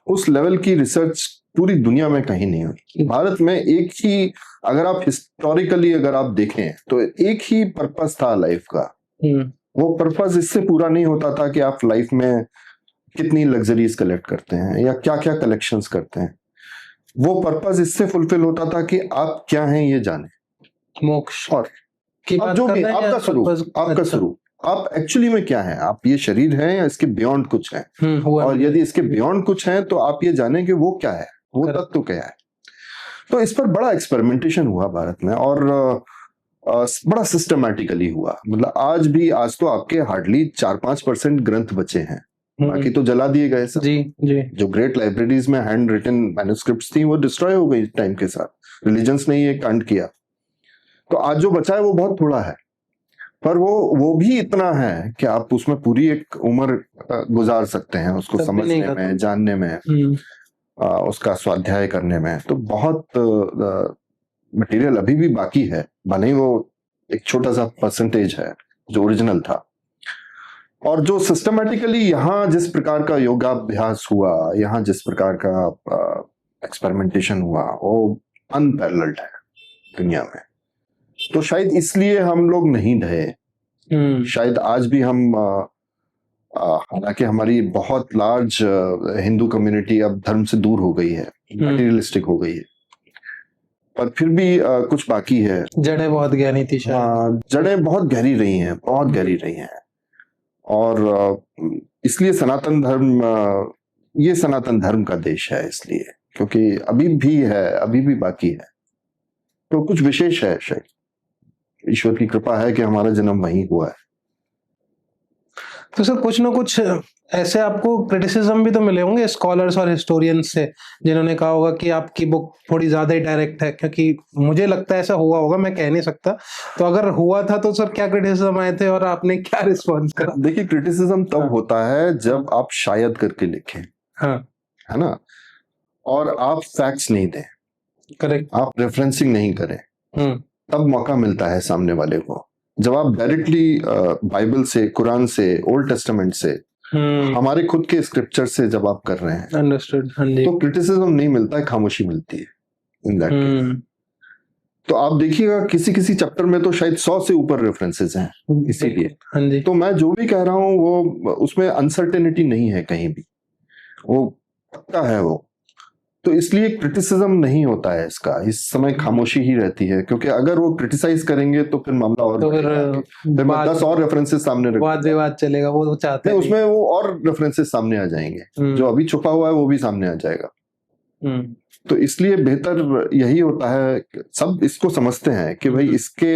उस लेवल की रिसर्च पूरी दुनिया में कहीं नहीं हुई। भारत में एक ही, अगर आप हिस्टोरिकली अगर आप देखें तो एक ही पर्पस था लाइफ का। वो पर्पस इससे पूरा नहीं होता था कि आप लाइफ में कितनी लग्जरीज कलेक्ट करते हैं या क्या क्या कलेक्शंस करते हैं। वो पर्पस इससे फुलफिल होता था कि आप क्या हैं ये जाने, मोक्ष। और जो भी आपका स्वरूप, आप एक्चुअली में क्या है, आप ये शरीर है या इसके बियॉन्ड कुछ है। और यदि इसके बियॉन्ड कुछ है तो आप ये जाने कि वो क्या है, वो तत्व क्या है। तो इस पर बड़ा एक्सपेरिमेंटेशन हुआ भारत में, और बड़ा सिस्टमैटिकली हुआ। मतलब आज तो आपके हार्डली 4-5% ग्रंथ बचे हैं, बाकी तो जला दिए गए सब। जी। जो ग्रेट लाइब्रेरीज में हैंड रिटन मैन्युस्क्रिप्ट्स थी वो डिस्ट्रॉय हो गई टाइम के साथ। रिलीजन्स ने ये कांड किया। तो आज जो बचा है वो बहुत थोड़ा है, पर वो भी इतना है कि आप उसमें पूरी एक उम्र गुजार सकते हैं उसको समझने में, जानने में, उसका स्वाध्याय करने में। तो बहुत मटेरियल अभी भी बाकी है, भले ही वो एक छोटा सा परसेंटेज है जो ओरिजिनल था। और जो सिस्टमैटिकली यहाँ जिस प्रकार का योगाभ्यास हुआ, यहाँ जिस प्रकार का एक्सपेरिमेंटेशन हुआ, वो अनपैरेलल्ड है दुनिया में। तो शायद इसलिए हम लोग नहीं ढहे। शायद आज भी हम, हालांकि हमारी बहुत लार्ज हिंदू कम्युनिटी अब धर्म से दूर हो गई है, मटेरियलिस्टिक हो गई है, पर फिर भी कुछ बाकी है। जड़ें बहुत गहरी थी शायद। जड़ें बहुत गहरी रही हैं, बहुत गहरी रही हैं। और इसलिए सनातन धर्म, ये सनातन धर्म का देश है, इसलिए क्योंकि अभी भी है, अभी भी बाकी है। तो कुछ विशेष है, शायद ईश्वर की कृपा है कि हमारा जन्म वहीं हुआ है। तो सर कुछ ना कुछ ऐसे आपको क्रिटिसिज्म भी तो मिले होंगे स्कॉलर्स और हिस्टोरियंस से, जिन्होंने कहा होगा कि आपकी बुक थोड़ी ज्यादा ही डायरेक्ट है, क्योंकि मुझे लगता है ऐसा हुआ होगा, मैं कह नहीं सकता। तो अगर हुआ था तो सर क्या क्रिटिसिज्म आए थे और आपने क्या रिस्पॉन्स करा? देखिए, क्रिटिसिज्म तब होता है जब आप शायद करके लिखें, है ना, और आप फैक्ट्स नहीं दें, करेक्ट, आप रेफरेंसिंग नहीं करें, तब मौका मिलता है सामने वाले को। जब आप डायरेक्टली बाइबल से, कुरान से, ओल्ड टेस्टामेंट से, हमारे खुद के स्क्रिप्चर से जब आप कर रहे हैं, अंडरस्टूड, तो क्रिटिसिज्म नहीं मिलता है, खामोशी मिलती है इन दैट केस। तो आप देखिएगा किसी किसी चैप्टर में तो शायद 100 से ऊपर रेफरेंसेस हैं, इसीलिए। तो मैं जो भी कह रहा हूँ वो उसमें अनसर्टेनिटी नहीं है कहीं भी, वो पक्का है वो। तो इसलिए क्रिटिसिज्म नहीं होता है इसका, इस समय खामोशी ही रहती है, क्योंकि अगर वो क्रिटिसाइज करेंगे तो फिर मामला और तो फिर 10 और रेफरेंसेस सामने रखेंगे, वाद विवाद चलेगा, वो चाहते हैं उसमें वो और रेफरेंसेस सामने आ जाएंगे, जो अभी छुपा हुआ है वो भी सामने आ जाएगा। तो इसलिए बेहतर यही होता है, सब इसको समझते हैं कि भाई इसके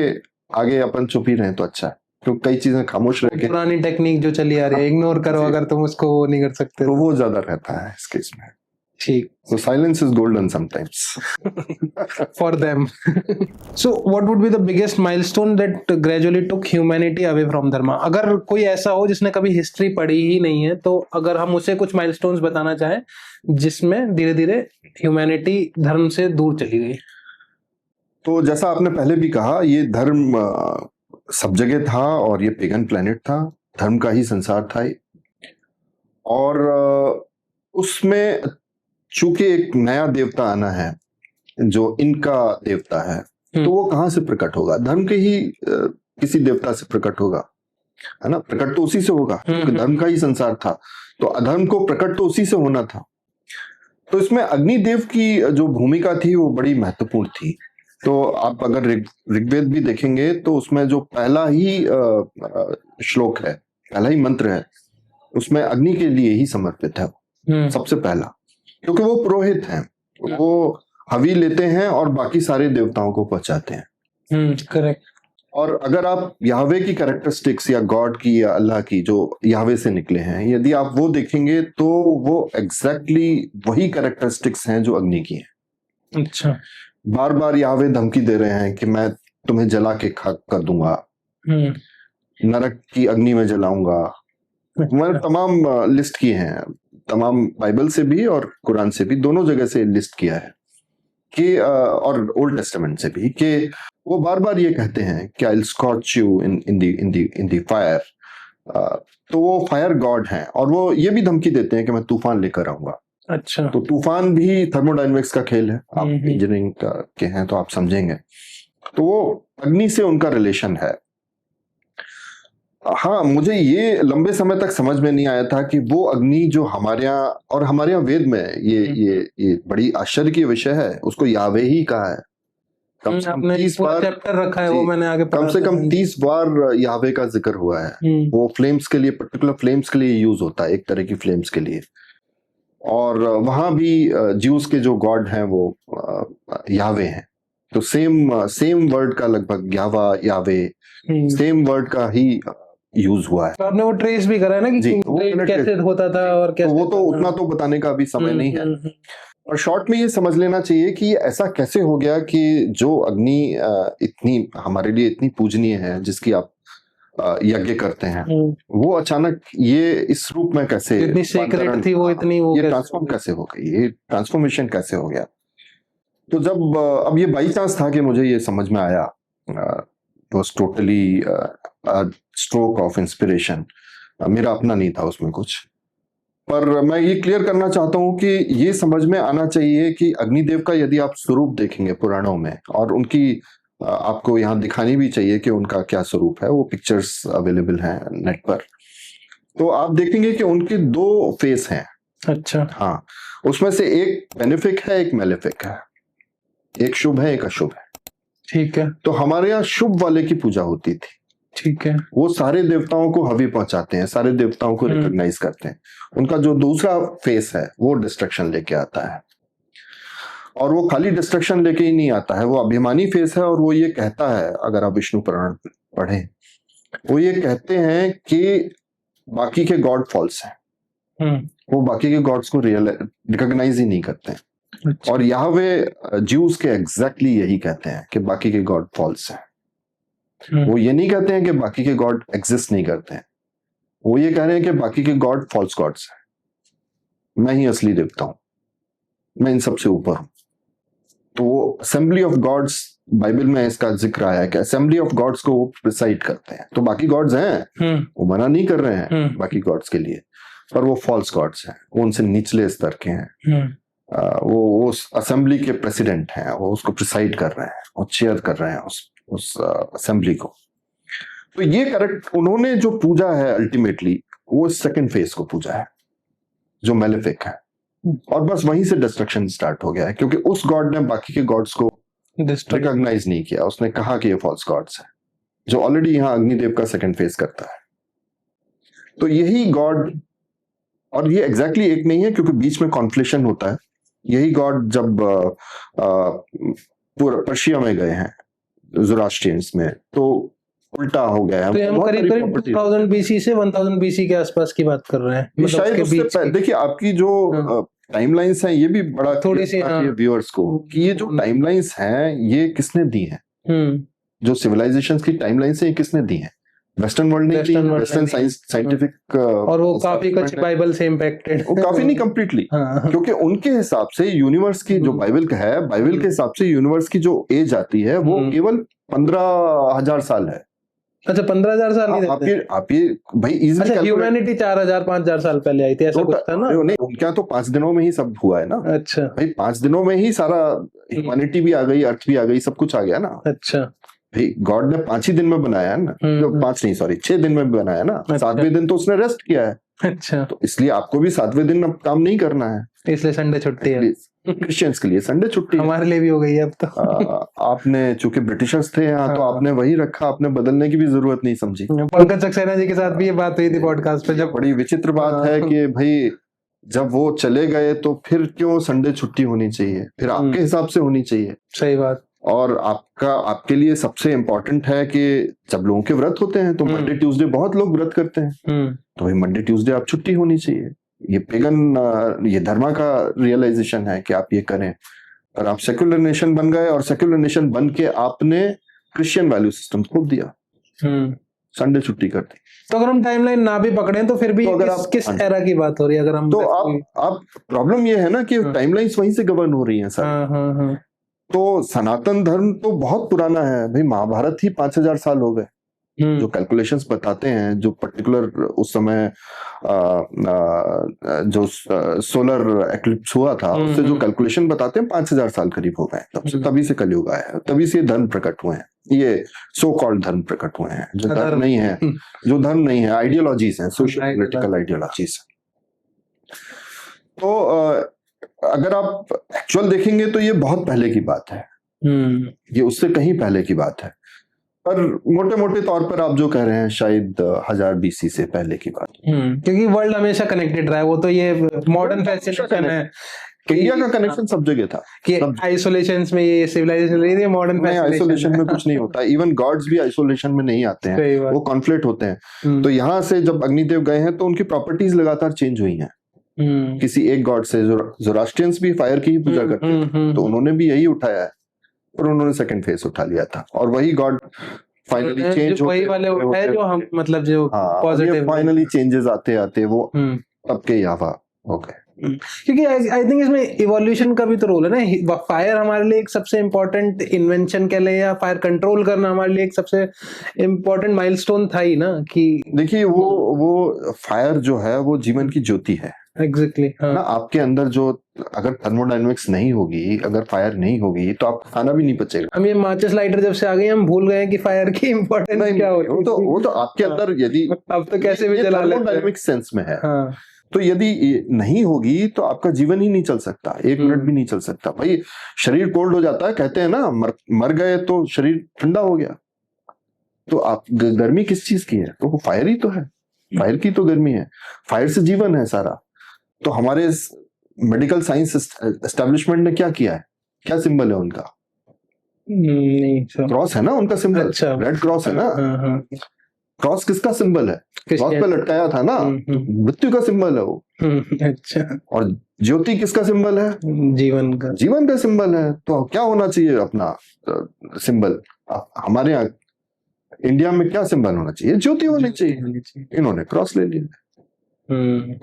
आगे अपन चुप ही रहें तो अच्छा है, क्योंकि कई चीजें खामोश रह के, पुरानी टेक्निक जो चली आ रही है, इग्नोर करो अगर तुम उसको वो नहीं कर सकते, तो वो ज्यादा रहता है इस केस में। ठीक, so silence is golden sometimes for them. So what would be the biggest milestone that gradually took humanity away from dharma? अगर कोई ऐसा हो जिसने कभी हिस्ट्री पढ़ी ही नहीं है, तो अगर हम उसे कुछ माइलस्टोन्स बताना चाहें जिसमें धीरे धीरे ह्यूमैनिटी धर्म से दूर चली गई। तो जैसा आपने पहले भी कहा, ये धर्म सब जगह था और ये पेगन प्लेनेट था, धर्म का ही संसार था ये। और उसमें चूंकि एक नया देवता आना है जो इनका देवता है, तो वो कहाँ से प्रकट होगा? धर्म के ही किसी देवता से प्रकट होगा, है ना। प्रकट तो उसी से होगा क्योंकि धर्म का ही संसार था, तो अधर्म को प्रकट तो उसी से होना था। तो इसमें अग्निदेव की जो भूमिका थी वो बड़ी महत्वपूर्ण थी। तो आप अगर ऋग्वेद भी देखेंगे तो उसमें जो पहला ही श्लोक है, पहला ही मंत्र है, उसमें अग्नि के लिए ही समर्पित है सबसे पहला, क्योंकि वो पुरोहित हैं, वो हवि लेते हैं और बाकी सारे देवताओं को पहुंचाते हैं। करेक्ट। और अगर आप याहवे की कैरेक्टरिस्टिक्स या गॉड की या अल्लाह की जो याहवे से निकले हैं, यदि आप वो देखेंगे तो वो एग्जैक्टली वही कैरेक्टरिस्टिक्स हैं जो अग्नि की हैं। अच्छा। बार बार याहवे धमकी दे रहे हैं कि मैं तुम्हें जला के खाक कर दूंगा, नरक की अग्नि में जलाऊंगा। मैंने तमाम लिस्ट किए हैं, तमाम बाइबल से भी और कुरान से भी, दोनों जगह से लिस्ट किया है कि और ओल्ड टेस्टामेंट से भी, कि वो बार बार ये कहते हैं कि I will scorch you in the fire. तो वो फायर गॉड हैं और वो ये भी धमकी देते हैं कि मैं तूफान लेकर आऊंगा। अच्छा। तो तूफान भी थर्मोडायनेमिक्स का खेल है, आप इंजीनियरिंग के हैं तो आप समझेंगे। तो वो अग्नि से उनका रिलेशन है। हाँ, मुझे ये लंबे समय तक समझ में नहीं आया था कि वो अग्नि जो हमारे यहाँ और हमारे यहाँ वेद में ये बड़ी आश्चर्य की विषय है, उसको याहवे ही कहा है। कम से कम 30 बार चैप्टर रखा है, वो मैंने आगे कम से कम 30 बार याहवे का जिक्र हुआ है। वो फ्लेम्स के लिए, पर्टिकुलर फ्लेम्स के लिए यूज होता है, एक तरह की फ्लेम्स के लिए। और वहां भी ज्यूस के जो गॉड हैं वो याहवे हैं। तो सेम वर्ड का लगभग याहवे सेम वर्ड का ही यूज हुआ है। तो आपने वो ट्रेस भी करा है ना कि कैसे होता था और कैसे, तो वो तो उतना तो बताने का अभी समय नहीं है। और शॉर्ट में ये समझ लेना चाहिए कि ऐसा कैसे हो गया कि जो अग्नि इतनी हमारे लिए इतनी पूजनीय है, जिसकी आप यज्ञ करते हैं, वो अचानक ये इस रूप में कैसे, इतनी सीक्रेट थी वो, इतनी वो ये ट्रांसफॉर्म कैसे हो गई, ये ट्रांसफॉर्मेशन कैसे हो गया। तो जब अब ये बाई चांस था कि मुझे ये समझ में आया, was totally stroke of inspiration, मेरा अपना नहीं था उसमें कुछ। पर मैं ये क्लियर करना चाहता हूं कि ये समझ में आना चाहिए कि अग्निदेव का यदि आप स्वरूप देखेंगे पुराणों में, और उनकी आपको यहाँ दिखानी भी चाहिए कि उनका क्या स्वरूप है, वो पिक्चर्स अवेलेबल हैं नेट पर, तो आप देखेंगे कि उनके 2 फेस हैं। अच्छा। हाँ, उसमें से एक बेनिफिक है, एक मेलेफिक है, एक शुभ है, एक अशुभ है। ठीक है। तो हमारे यहाँ शुभ वाले की पूजा होती थी। ठीक है। वो सारे देवताओं को हवि पहुंचाते हैं, सारे देवताओं को रिकॉग्नाइज करते हैं। उनका जो दूसरा फेस है वो डिस्ट्रक्शन लेके आता है, और वो खाली डिस्ट्रक्शन लेके ही नहीं आता है, वो अभिमानी फेस है। और वो ये कहता है, अगर आप विष्णु पुराण पढ़ें, वो ये कहते हैं कि बाकी के गॉड फॉल्स हैं, वो बाकी के गॉड्स को रिकॉग्नाइज ही नहीं करते हैं। अच्छा। और याहवे ज्यूस के एग्जैक्टली यही कहते हैं कि बाकी के गॉड फॉल्स हैं। वो ये नहीं कहते हैं कि बाकी के गॉड एग्जिस्ट नहीं करते हैं, वो ये कह रहे हैं कि बाकी के गॉड फॉल्स गॉड्स हैं, मैं ही असली देवता हूं, मैं इन सबसे ऊपर हूं। तो वो असेंबली ऑफ गॉड्स, बाइबल में इसका जिक्र आया है कि असेंबली ऑफ गॉड्स को वो प्रिसाइड करते हैं। तो बाकी गॉड्स हैं, वो मना नहीं कर रहे हैं बाकी गॉड्स के लिए, पर वो फॉल्स गॉड्स हैं, वो उनसे निचले स्तर के हैं। वो असेंबली के प्रेसिडेंट हैं, वो उसको प्रिसाइड कर रहे हैं, वो चेयर कर रहे हैं उस असेंबली को। तो ये करेक्ट, उन्होंने जो पूजा है अल्टीमेटली वो सेकंड फेज को पूजा है जो मेलेफिक है, और बस वहीं से डिस्ट्रक्शन स्टार्ट हो गया है, क्योंकि उस गॉड ने बाकी के गॉड्स को रिकॉग्नाइज नहीं किया। उसने कहा कि ये फॉल्स गॉड्स है, जो ऑलरेडी यहाँ अग्निदेव का सेकंड फेज करता है। तो यही गॉड, और ये एग्जैक्टली एक नहीं है क्योंकि बीच में कॉन्फ्लिक्शन होता है। यही गॉड जब पर्शिया में गए हैं ज़ोरास्ट्रियंस में, तो उल्टा हो गया है। तो हम करीब 2000 बीसी से 1000 बीसी के आसपास की बात कर रहे हैं, मतलब शायद उससे देखिए आपकी जो टाइमलाइंस हैं, ये भी बड़ा थोड़ी सी व्यूअर्स को कि ये जो टाइमलाइंस हैं ये किसने दी हैं, जो सिविलाइजेशंस की टाइमलाइंस हैं ये किसने दी हैं? वेस्टर्न वर्ल्ड ने दी, वेस्टर्न साइंटिफिक, और वो काफी कुछ बाइबल से इंपैक्टेड, वो काफी नहीं कंप्लीटली, क्योंकि उनके हिसाब से यूनिवर्स की जो बाइबल का है, बाइबल के हिसाब से यूनिवर्स की जो एज आती है वो केवल 15,000 साल है। अच्छा, 15,000 साल की आप ये भाई इजीली, अच्छा, ह्यूमैनिटी 4,000 5,000 साल पहले आई थी, ऐसा कुछ था ना? नहीं, उनके यहाँ तो 5 दिनों में ही सब हुआ है ना। अच्छा भाई 5 दिनों में ही सारा ह्यूमैनिटी भी आ गई, अर्थ भी आ गई, सब कुछ आ गया ना। अच्छा भाई गॉड ने 5 ही दिन में बनाया है ना, तो 5 नहीं, सॉरी 6 दिन में बनाया ना। 7वें दिन तो उसने रेस्ट किया है। अच्छा, तो इसलिए आपको भी 7वें दिन अब काम नहीं करना है, इसलिए संडे छुट्टी है। क्रिश्चियंस के लिए संडे छुट्टी है। हमारे लिए भी हो गई है अब तो। आपने चूंकि ब्रिटिशर्स थे यहाँ तो आपने वही रखा, आपने बदलने की भी जरूरत नहीं समझी। पंकज सक्सेना जी के साथ भी ये बात हुई थी पॉडकास्ट पे, जब बड़ी विचित्र बात है कि भाई जब वो चले गए तो फिर क्यों संडे छुट्टी होनी चाहिए, फिर आपके हिसाब से होनी चाहिए। सही बात। और आपके लिए सबसे इम्पोर्टेंट है कि जब लोगों के व्रत होते हैं तो मंडे ट्यूसडे बहुत लोग व्रत करते हैं, तो भाई मंडे ट्यूसडे आप छुट्टी होनी चाहिए। ये पेगन ये धर्मा का रियलाइजेशन है कि आप ये करें। और आप सेक्युलर नेशन बन गए और सेक्युलर नेशन बन के आपने क्रिश्चियन वैल्यू सिस्टम खो दिया, संडे छुट्टी कर दी। तो अगर हम टाइमलाइन ना भी पकड़े तो फिर भी तो अगर किस एरा की बात हो रही है? अगर हम तो आप प्रॉब्लम ये है ना कि टाइमलाइंस वहीं से गवर्न हो रही हैं सर। तो सनातन धर्म तो बहुत पुराना है भाई, महाभारत ही 5000 साल हो गए। जो कैलकुलेशंस बताते हैं, जो पर्टिकुलर उस समय जो सोलर एक्लिप्स हुआ था उससे जो कैलकुलेशन बताते हैं 5000 साल करीब हो गए, तभी से कलयुग आया है, तभी से धर्म प्रकट हुए हैं, ये सो कॉल्ड धर्म प्रकट हुए हैं। जो धर्म नहीं है, जो धर्म नहीं है, आइडियोलॉजीज हैं, सोशल पॉलिटिकल आइडियोलॉजीज। तो अगर आप एक्चुअल देखेंगे तो ये बहुत पहले की बात है, ये उससे कहीं पहले की बात है। पर मोटे मोटे तौर पर आप जो कह रहे हैं शायद 1000 BC से पहले की बात, क्योंकि वर्ल्ड हमेशा कनेक्टेड रहा है। वो तो ये मॉडर्न फैसिनेशन है, इंडिया का कनेक्शन सब जगह था कि आइसोलेशन में ये सिविलाइजेशन रही थी, मॉडर्न आइसोलेशन में कुछ नहीं होता। इवन गॉड्स भी आइसोलेशन में नहीं आते हैं, वो कॉन्फ्लिक्ट होते हैं। तो यहाँ से जब अग्निदेव गए हैं तो उनकी प्रॉपर्टीज लगातार चेंज हुई हैं। किसी एक गॉड से, ज़ोरास्ट्रियंस भी फायर की ही पूजा करते हैं, तो उन्होंने भी यही उठाया है और उन्होंने सेकंड फेस उठा लिया था, और वही गॉड फाइनली चेंज वही वाले उठाए जो हम मतलब जो पॉजिटिव फाइनली चेंजेस आते आते वो तब के यावा हो गए। क्योंकि आई थिंक इसमें इवोल्यूशन का भी तो रोल है ना। फायर हमारे लिए एक सबसे इम्पोर्टेंट इन्वेंशन कह लें, या फायर कंट्रोल करना हमारे लिए एक सबसे इम्पोर्टेंट माइलस्टोन था ही ना। कि देखिए वो फायर जो है वो जीवन की ज्योति है। एग्जैक्टली ना, आपके अंदर जो अगर थर्मोडायनेमिक्स नहीं होगी, अगर फायर नहीं होगी तो आपका खाना भी नहीं पचेगा। हम ये माचिस लाइटर जब से आ गए हम भूल गए कि फायर की इम्पोर्टेंस क्या होती है। वो तो आपके अंदर यदि अब तो कैसे भी जला लेते हैं, थर्मोडायनेमिक सेंस में है। तो यदि नहीं होगी तो आपका जीवन ही नहीं चल सकता, एक मिनट भी नहीं चल सकता। भाई शरीर कोल्ड हो जाता है, कहते हैं ना मर गए तो शरीर ठंडा हो गया। तो आप गर्मी किस चीज की है? तो वो फायर ही तो है, फायर की तो गर्मी है, फायर से जीवन है सारा। तो हमारे मेडिकल साइंस एस्टेब्लिशमेंट ने क्या किया है, क्या सिंबल है उनका? क्रॉस है ना उनका सिंबल। अच्छा, रेड क्रॉस है ना। क्रॉस किसका सिंबल है? क्रॉस पे लटकाया था ना, मृत्यु का सिंबल है वो। अच्छा। और ज्योति किसका सिंबल है? जीवन का, जीवन का सिंबल है। तो क्या होना चाहिए अपना सिंबल? हमारे यहाँ इंडिया में क्या सिंबल होना चाहिए? ज्योति होनी चाहिए। इन्होंने क्रॉस ले लिया।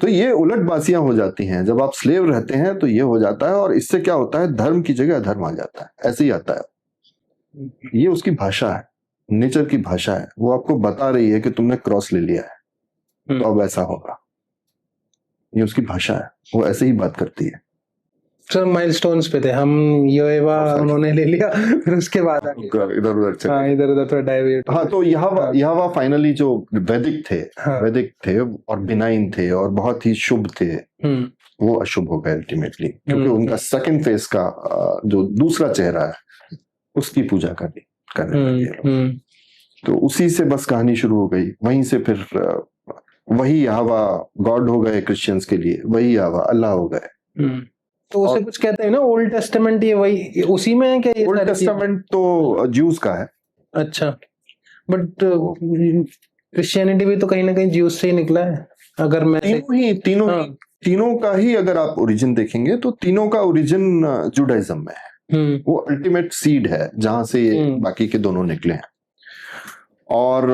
तो ये उलट बासियां हो जाती हैं जब आप स्लेव रहते हैं, तो ये हो जाता है। और इससे क्या होता है, धर्म की जगह अधर्म आ जाता है। ऐसे ही आता है, ये उसकी भाषा है, नेचर की भाषा है। वो आपको बता रही है कि तुमने क्रॉस ले लिया है तो अब ऐसा होगा। ये उसकी भाषा है, वो ऐसे ही बात करती है। सर माइलस्टोन्स पे थे हम, योएवा उन्होंने ले लिया, फिर उसके बाद इधर उधर इधर उधर थोड़ा डाइवर्ट। हाँ, तो यहाँ फाइनली जो वैदिक थे और बिनाइन थे और बहुत ही शुभ थे, वो अशुभ हो गए अल्टीमेटली, क्योंकि उनका सेकंड फेस का जो दूसरा चेहरा है उसकी पूजा करने लगे। तो उसी से बस कहानी शुरू हो गई। वहीं से फिर वही यहोवा गॉड हो गए क्रिश्चियंस के लिए, वही यहोवा अल्लाह हो गए। तो उसे कुछ कहते हैं ना ओल्ड टेस्टामेंट, ये वही उसी में है क्या? ये ओल्ड टेस्टामेंट तो ज्यूज का है। अच्छा, बट क्रिश्चियनिटी भी तो कहीं ना कहीं ज्यूज से ही निकला है। अगर मैं तीनों का ही अगर आप ओरिजिन देखेंगे तो तीनों का ओरिजिन जुडाइज्म में है। वो अल्टीमेट सीड है जहां से बाकी के दोनों निकले हैं। और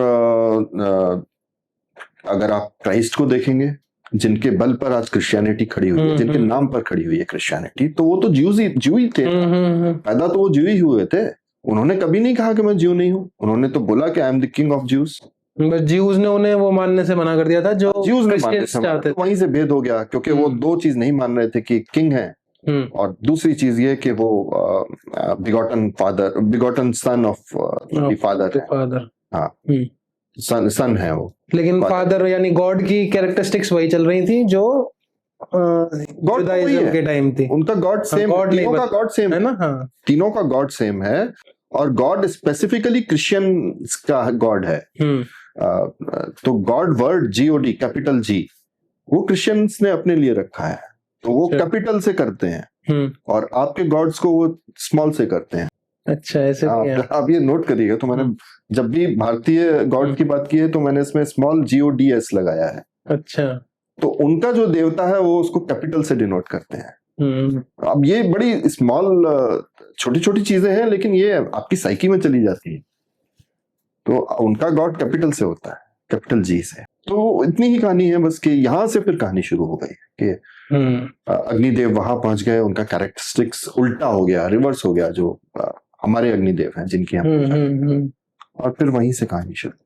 अगर आप क्राइस्ट को देखेंगे, जिनके बल पर आज क्रिश्चियनिटी खड़ी हुई है, जिनके नाम पर खड़ी हुई है क्रिश्चियनिटी, तो वो तो ज्यू ही थे। पैदा तो वो ज्यू ही हुए थे। उन्होंने कभी नहीं कहा कि मैं ज्यू नहीं हूँ। उन्होंने तो बोला कि I am the king of Jews. बस ज्यूज ने उन्हें वो मानने से मना कर दिया था जो ज्यूज ने चाहते थे। वहीं से भेद हो गया, क्योंकि वो दो चीज नहीं मान रहे थे कि किंग है, और दूसरी चीज ये कि वो बिगॉटन सन ऑफ फादर है। हाँ, सन है वो। लेकिन फादर यानी गॉड की कैरेक्टरिस्टिक्स वही चल रही थी जो जुदाइज्म के टाइम थी, उनका गॉड सेम, God नहीं तीनों का गॉड सेम है ना? हाँ, तीनों का गॉड सेम है, और गॉड स्पेसिफिकली क्रिश्चियन का गॉड है। तो God word GOD capital G वो क्रिश्चियंस ने अपने लिए रखा है, तो वो अच्छा। कैपिटल से करते हैं, और आपके गॉड्स को वो स्मॉल से करते हैं। अच्छा, ऐसे भी है। आप ये नोट करिएगा, तो मैंने जब भी भारतीय गॉड की बात की है तो मैंने इसमें स्मॉल GODS लगाया है। अच्छा, तो उनका जो देवता है वो उसको कैपिटल से डिनोट करते हैं। अब ये बड़ी स्मॉल छोटी छोटी चीजें हैं, लेकिन ये आपकी साइकी में चली जाती है। तो उनका गॉड कैपिटल से होता है, कैपिटल G से। तो इतनी ही कहानी है बस, कि यहाँ से फिर कहानी शुरू हो गई कि अग्निदेव वहां पहुंच गए, उनका कैरेक्टरिस्टिक्स उल्टा हो गया, रिवर्स हो गया, जो हमारे अग्निदेव हैं जिनकी हम, और फिर वहीं से कहानी शुरू।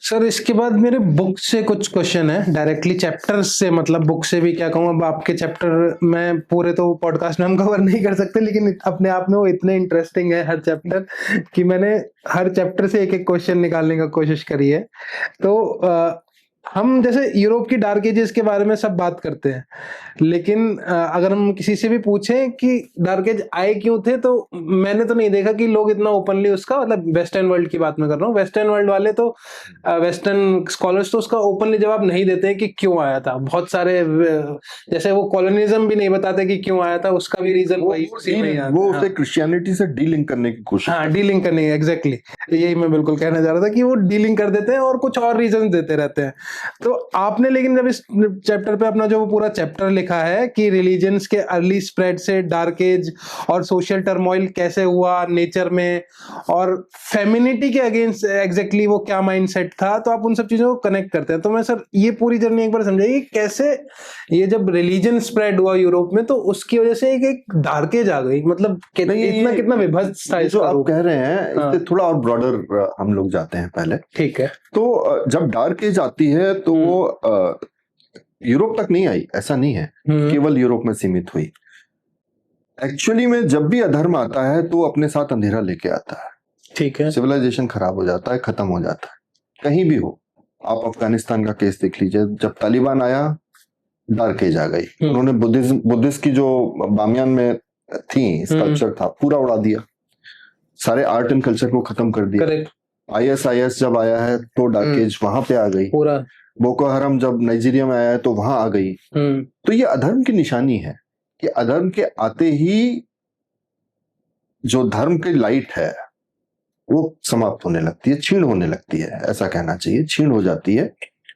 सर इसके बाद मेरे बुक से कुछ क्वेश्चन है, डायरेक्टली चैप्टर से, मतलब बुक से भी क्या कहूँ। अब आपके चैप्टर में पूरे तो पॉडकास्ट में हम कवर नहीं कर सकते, लेकिन अपने आप में वो इतने इंटरेस्टिंग है हर चैप्टर, कि मैंने हर चैप्टर से एक एक क्वेश्चन निकालने का कोशिश करी है। तो हम जैसे यूरोप की डार्क एजेस के बारे में सब बात करते हैं, लेकिन अगर हम किसी से भी पूछें कि डार्क एज आए क्यों थे, तो मैंने तो नहीं देखा कि लोग इतना ओपनली उसका, मतलब वेस्टर्न वर्ल्ड की बात मैं कर रहा हूँ, वेस्टर्न वर्ल्ड वाले तो वेस्टर्न स्कॉलर्स तो उसका ओपनली जवाब नहीं देते कि क्यों आया था। बहुत सारे जैसे वो कॉलोनिज्म भी नहीं बताते कि क्यों आया था, उसका भी रीजन वो उसे क्रिश्चियनिटी से डीलिंग करने की कोशिश, हाँ डीलिंग करने, एग्जैक्टली यही मैं बिल्कुल कहना चाह रहा था कि वो डीलिंग कर देते हैं और कुछ और रीजन देते रहते हैं। तो आपने लेकिन जब इस चैप्टर पे अपना जो पूरा चैप्टर लिखा है कि रिलीजन्स के अर्ली स्प्रेड से डार्क एज और सोशल टर्मोइल कैसे हुआ नेचर में, और फेमिनिटी के अगेंस्ट एग्जैक्टली वो क्या माइंडसेट था, तो आप उन सब चीजों को कनेक्ट करते हैं। तो मैं सर ये पूरी जर्नी एक बार समझाइए, कैसे ये जब रिलीजन स्प्रेड हुआ यूरोप में तो उसकी वजह से एक डार्क एज आ गई, मतलब कितना विभत्स था जो आप कह रहे हैं। इससे थोड़ा और ब्रॉडर हम लोग जाते हैं पहले, ठीक है। तो जब डार्क एज आती है तो वो यूरोप तक नहीं आई, ऐसा नहीं है केवल यूरोप में सीमित हुई। एक्चुअली में जब भी अधर्म आता है तो अपने साथ अंधेरा लेके आता है, ठीक है। सिविलाइजेशन खराब हो जाता है, खत्म हो जाता है, कहीं भी हो। आप अफगानिस्तान का केस देख लीजिए, जब तालिबान आया डार्क एज आ गई, उन्होंने बुद्धिस्ट की जो बामियान में थी स्कल्पचर था पूरा उड़ा दिया, सारे आर्ट एंड कल्चर को खत्म कर दिया। ISIS जब आया है तो डार्क एज वहां पे आ गई, पूरा बोको हरम जब नाइजीरिया में आया है तो वहां आ गई। तो ये अधर्म की निशानी है कि अधर्म के आते ही जो धर्म की लाइट है वो समाप्त होने लगती है, क्षीण होने लगती है, ऐसा कहना चाहिए, क्षीण हो जाती है,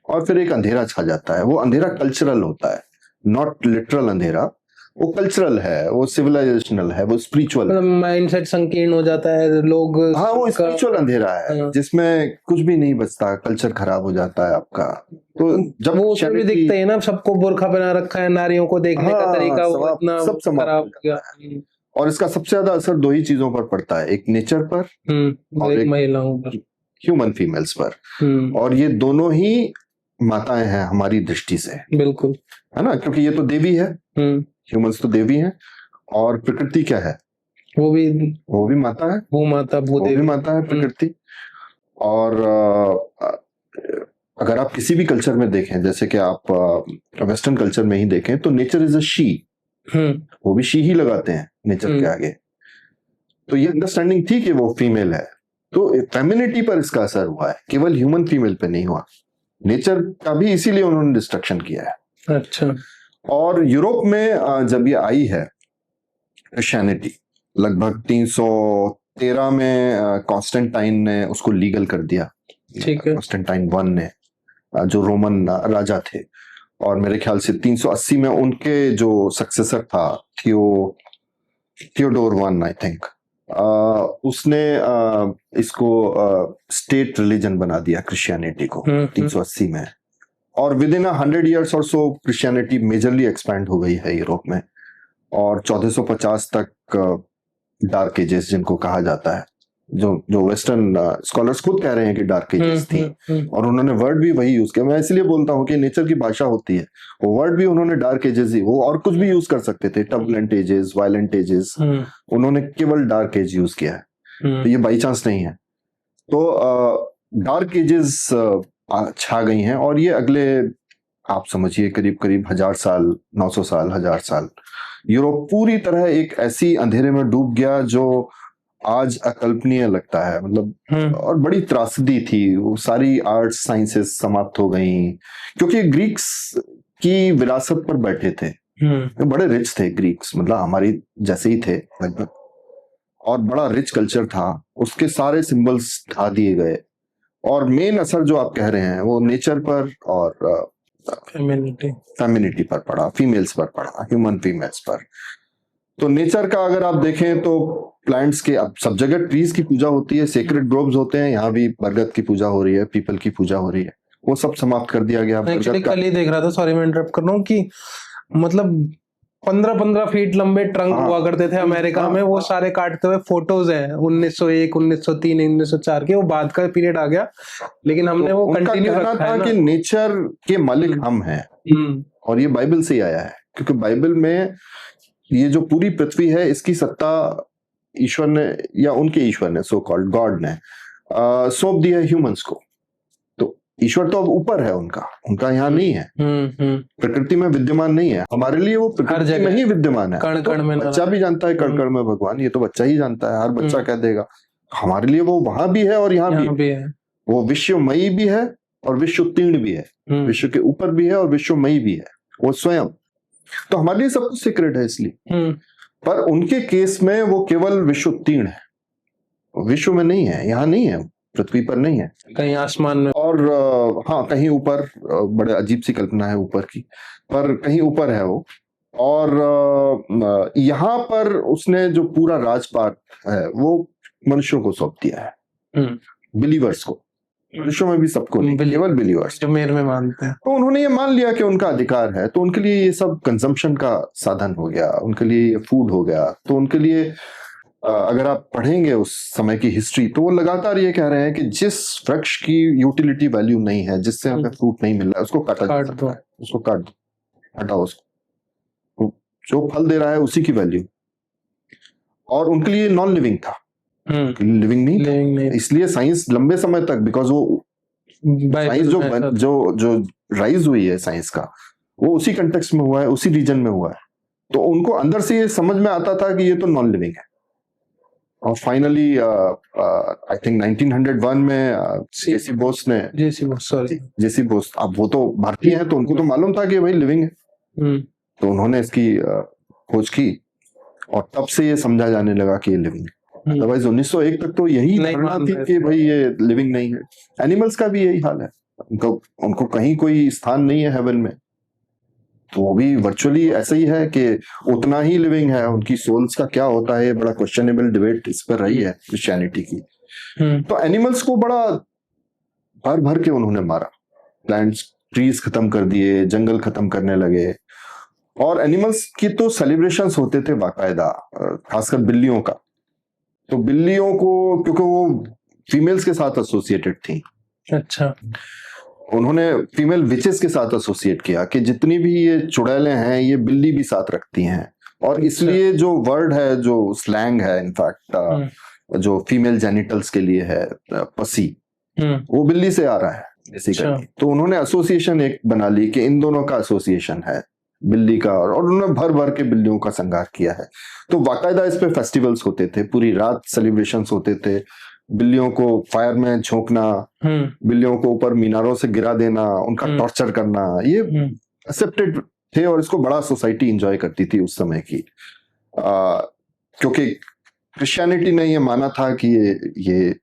और फिर एक अंधेरा छा जाता है। वो अंधेरा कल्चरल होता है, नॉट लिटरल अंधेरा, वो कल्चरल है, वो सिविलाइजेशनल है, वो स्पिरिचुअल, मतलब माइंडसेट संकीर्ण हो जाता है लोग। हाँ, वो स्पिरिचुअल अंधेरा है जिसमें कुछ भी नहीं बचता, कल्चर खराब हो जाता है आपका। तो जब वो भी दिखता है ना, सबको बुर्का बना रखा है, नारियों को देखने का तरीका वो इतना सब खराब हो गया। और इसका सबसे ज्यादा असर दो ही चीजों पर पड़ता है, एक नेचर पर और एक महिलाओं पर, ह्यूमन फीमेल्स पर। और ये दोनों ही माताएं हैं हमारी दृष्टि से, बिल्कुल, है ना, क्योंकि ये तो देवी है, ह्यूमंस तो देवी हैं, और प्रकृति क्या है, वो भी माता है, वो भी माता है प्रकृति। और अगर आप किसी भी कल्चर में देखें, जैसे कि आप वेस्टर्न कल्चर में ही देखें, तो नेचर इज अ शी, वो भी शी ही लगाते हैं नेचर के आगे। तो ये अंडरस्टैंडिंग थी कि वो फीमेल है, तो फेमिनिटी पर इसका असर हुआ है, केवल ह्यूमन फीमेल पे नहीं हुआ, नेचर का भी इसीलिए उन्होंने डिस्ट्रक्शन किया है। अच्छा। और यूरोप में जब ये आई है क्रिश्चियनिटी, लगभग 313 में कॉन्स्टेंटाइन ने उसको लीगल कर दिया, ठीक है, कॉन्स्टेंटाइन 1 ने, जो रोमन राजा थे, और मेरे ख्याल से 380 में उनके जो सक्सेसर था थियोडोर 1 आई थिंक, उसने इसको स्टेट रिलीजन बना दिया क्रिश्चियनिटी को 380 में। और विद इन 100 years और सो क्रिश्चियनिटी मेजरली एक्सपैंड हो गई है यूरोप में, और 1450 तक डार्क एजेस जिनको कहा जाता है, जो वेस्टर्न स्कॉलर्स खुद कह रहे हैं कि डार्क एजेस थी, और उन्होंने वर्ड भी वही यूज किया। मैं इसलिए बोलता हूँ कि नेचर की भाषा होती है, वो वर्ड भी उन्होंने डार्क एजेस ही, वो और कुछ भी यूज कर सकते थे, टर्बुलेंट एजेस, वायलेंट एजेस, उन्होंने केवल डार्क एज यूज किया है, तो ये बाई चांस नहीं है। तो डार्क एजेस छा गई हैं, और ये अगले आप समझिए करीब करीब 1000 साल, 900 साल, 1000 साल यूरोप पूरी तरह एक ऐसी अंधेरे में डूब गया जो आज अकल्पनीय लगता है, मतलब और बड़ी त्रासदी थी। वो सारी आर्ट्स साइंसेस समाप्त हो गई, क्योंकि ग्रीक्स की विरासत पर बैठे थे। बड़े रिच थे ग्रीक्स, मतलब हमारी जैसे ही थे लगभग, और बड़ा रिच कल्चर था, उसके सारे सिंबल्स ढा दिए गए। और मेन असर जो आप कह रहे हैं वो नेचर पर और फेमिनिटी पर पड़ा, फीमेल्स पर पड़ा, ह्यूमन फीमेल्स पर। तो नेचर का अगर आप देखें तो प्लांट्स के, अब सब जगह ट्रीज की पूजा होती है, सेक्रेड ग्रोव्स होते हैं, यहाँ भी बरगद की पूजा हो रही है, पीपल की पूजा हो रही है, वो सब समाप्त कर दिया गया। एक्चुअली कल ही देख रहा था, सॉरी मैं इंटरप्ट कर रहा हूँ, कि मतलब 15-15 फीट लंबे ट्रंक हुआ करते थे अमेरिका में, वो सारे काटते हुए फोटोज हैं 1901, 1903, 1904 के, वो बाद का पीरियड आ गया, लेकिन हमने वो कंटिन्यू रखा है ना कि नेचर के मालिक हम हैं, और ये बाइबल से ही आया है, क्योंकि बाइबल में ये जो पूरी पृथ्वी है इसकी सत्ता ईश्वर ने, या उनके ईश्वर ने, सो कॉल्ड गॉड ने सौंप दिया है ह्यूमंस को। तो ईश्वर तो अब ऊपर है, उनका यहाँ नहीं है, प्रकृति में विद्यमान नहीं है। हमारे लिए वो प्रकृति में ही विद्यमान है। कण कण में, बच्चा भी जानता है कण कण में भगवान, ये तो बच्चा ही जानता है, हर बच्चा कह देगा। हमारे लिए वो वहां भी है और यहाँ भी है। वो विश्वमयी भी है और विश्व उत्तीर्ण भी है, विश्व के ऊपर भी है और विश्वमयी भी है, वो स्वयं। तो हमारे लिए सब कुछ सीक्रेट है इसलिए। पर उनके केस में वो केवल विश्व उत्तीर्ण है, विश्व में नहीं है, यहाँ नहीं है, पृथ्वी पर नहीं है, कहीं आसमान में, और हाँ कहीं ऊपर, बड़े अजीब सी कल्पना है ऊपर की, पर कहीं ऊपर है वो। और यहाँ पर उसने जो पूरा राजपाट है वो मनुष्यों को सौंप दिया है, बिलीवर्स को। विश्व में भी सबको नहीं, केवल बिलीवर्स जो मेरे में मानते हैं। तो उन्होंने ये मान लिया कि उनका अधिकार है, तो उनके लिए ये सब कंजम्पशन का साधन हो गया, उनके लिए ये फूड हो गया। तो उनके लिए अगर आप पढ़ेंगे उस समय की हिस्ट्री, तो वो लगातार ये कह रहे हैं कि जिस वृक्ष की यूटिलिटी वैल्यू नहीं है, जिससे हमें फ्रूट नहीं मिल रहा है, उसको काट दो, उसको काट दो, हटाओ उसको। जो फल दे रहा है उसी की वैल्यू। और उनके लिए नॉन लिविंग था, लिविंग नहीं, इसलिए साइंस लंबे समय तक, बिकॉज वो साइंस जो राइज हुई है साइंस का, वो उसी कंटेक्स्ट में हुआ है, उसी रीजन में हुआ है। तो उनको अंदर से ये समझ में आता था कि ये तो नॉन लिविंग है। और फाइनली आई थिंक 1901 में जेसी बोस, अब वो तो भारतीय हैं, तो उनको तो मालूम था कि भाई लिविंग है, तो उन्होंने इसकी खोज की, और तब से ये समझा जाने लगा कि ये लिविंग है। अदरवाइज 1901 तक तो यही धारणा थी कि भाई ये लिविंग नहीं है। एनिमल्स का भी यही हाल है, उनको कहीं कोई स्थान नहीं है हेवन में, तो वो भी वर्चुअली ऐसा ही है कि उतना ही लिविंग है। उनकी सोल्स का क्या होता है, बड़ा क्वेश्चनेबल डिबेट इस पर रही है क्रिश्चियनिटी की। तो एनिमल्स को बड़ा भर भर के उन्होंने मारा, प्लांट्स, ट्रीज खत्म कर दिए, जंगल खत्म करने लगे। और एनिमल्स की तो सेलिब्रेशंस होते थे बाकायदा, खासकर बिल्लियों का। तो बिल्लियों को, क्योंकि वो फीमेल्स के साथ एसोसिएटेड थी, अच्छा, उन्होंने फीमेल विचेस के साथ एसोसिएट किया कि जितनी भी ये चुड़ैलें हैं ये बिल्ली भी साथ रखती हैं। और इसलिए जो वर्ड है, जो स्लैंग है इनफैक्ट, जो फीमेल जेनिटल्स के लिए है, पसी, वो बिल्ली से आ रहा है बेसिकली। तो उन्होंने एसोसिएशन एक बना ली कि इन दोनों का एसोसिएशन है, बिल्ली का, और उन्होंने भर भर के बिल्लियों का श्रृंगार किया है। तो बाकायदा इस पे फेस्टिवल्स होते थे, पूरी रात सेलिब्रेशंस होते थे, बिल्लियों को फायर में झोंकना, बिल्लियों को ऊपर मीनारों से गिरा देना, उनका टॉर्चर करना, ये एक्सेप्टेड थे। और इसको बड़ा सोसाइटी एंजॉय करती थी उस समय की, क्योंकि क्रिश्चियनिटी ने ये माना था कि ये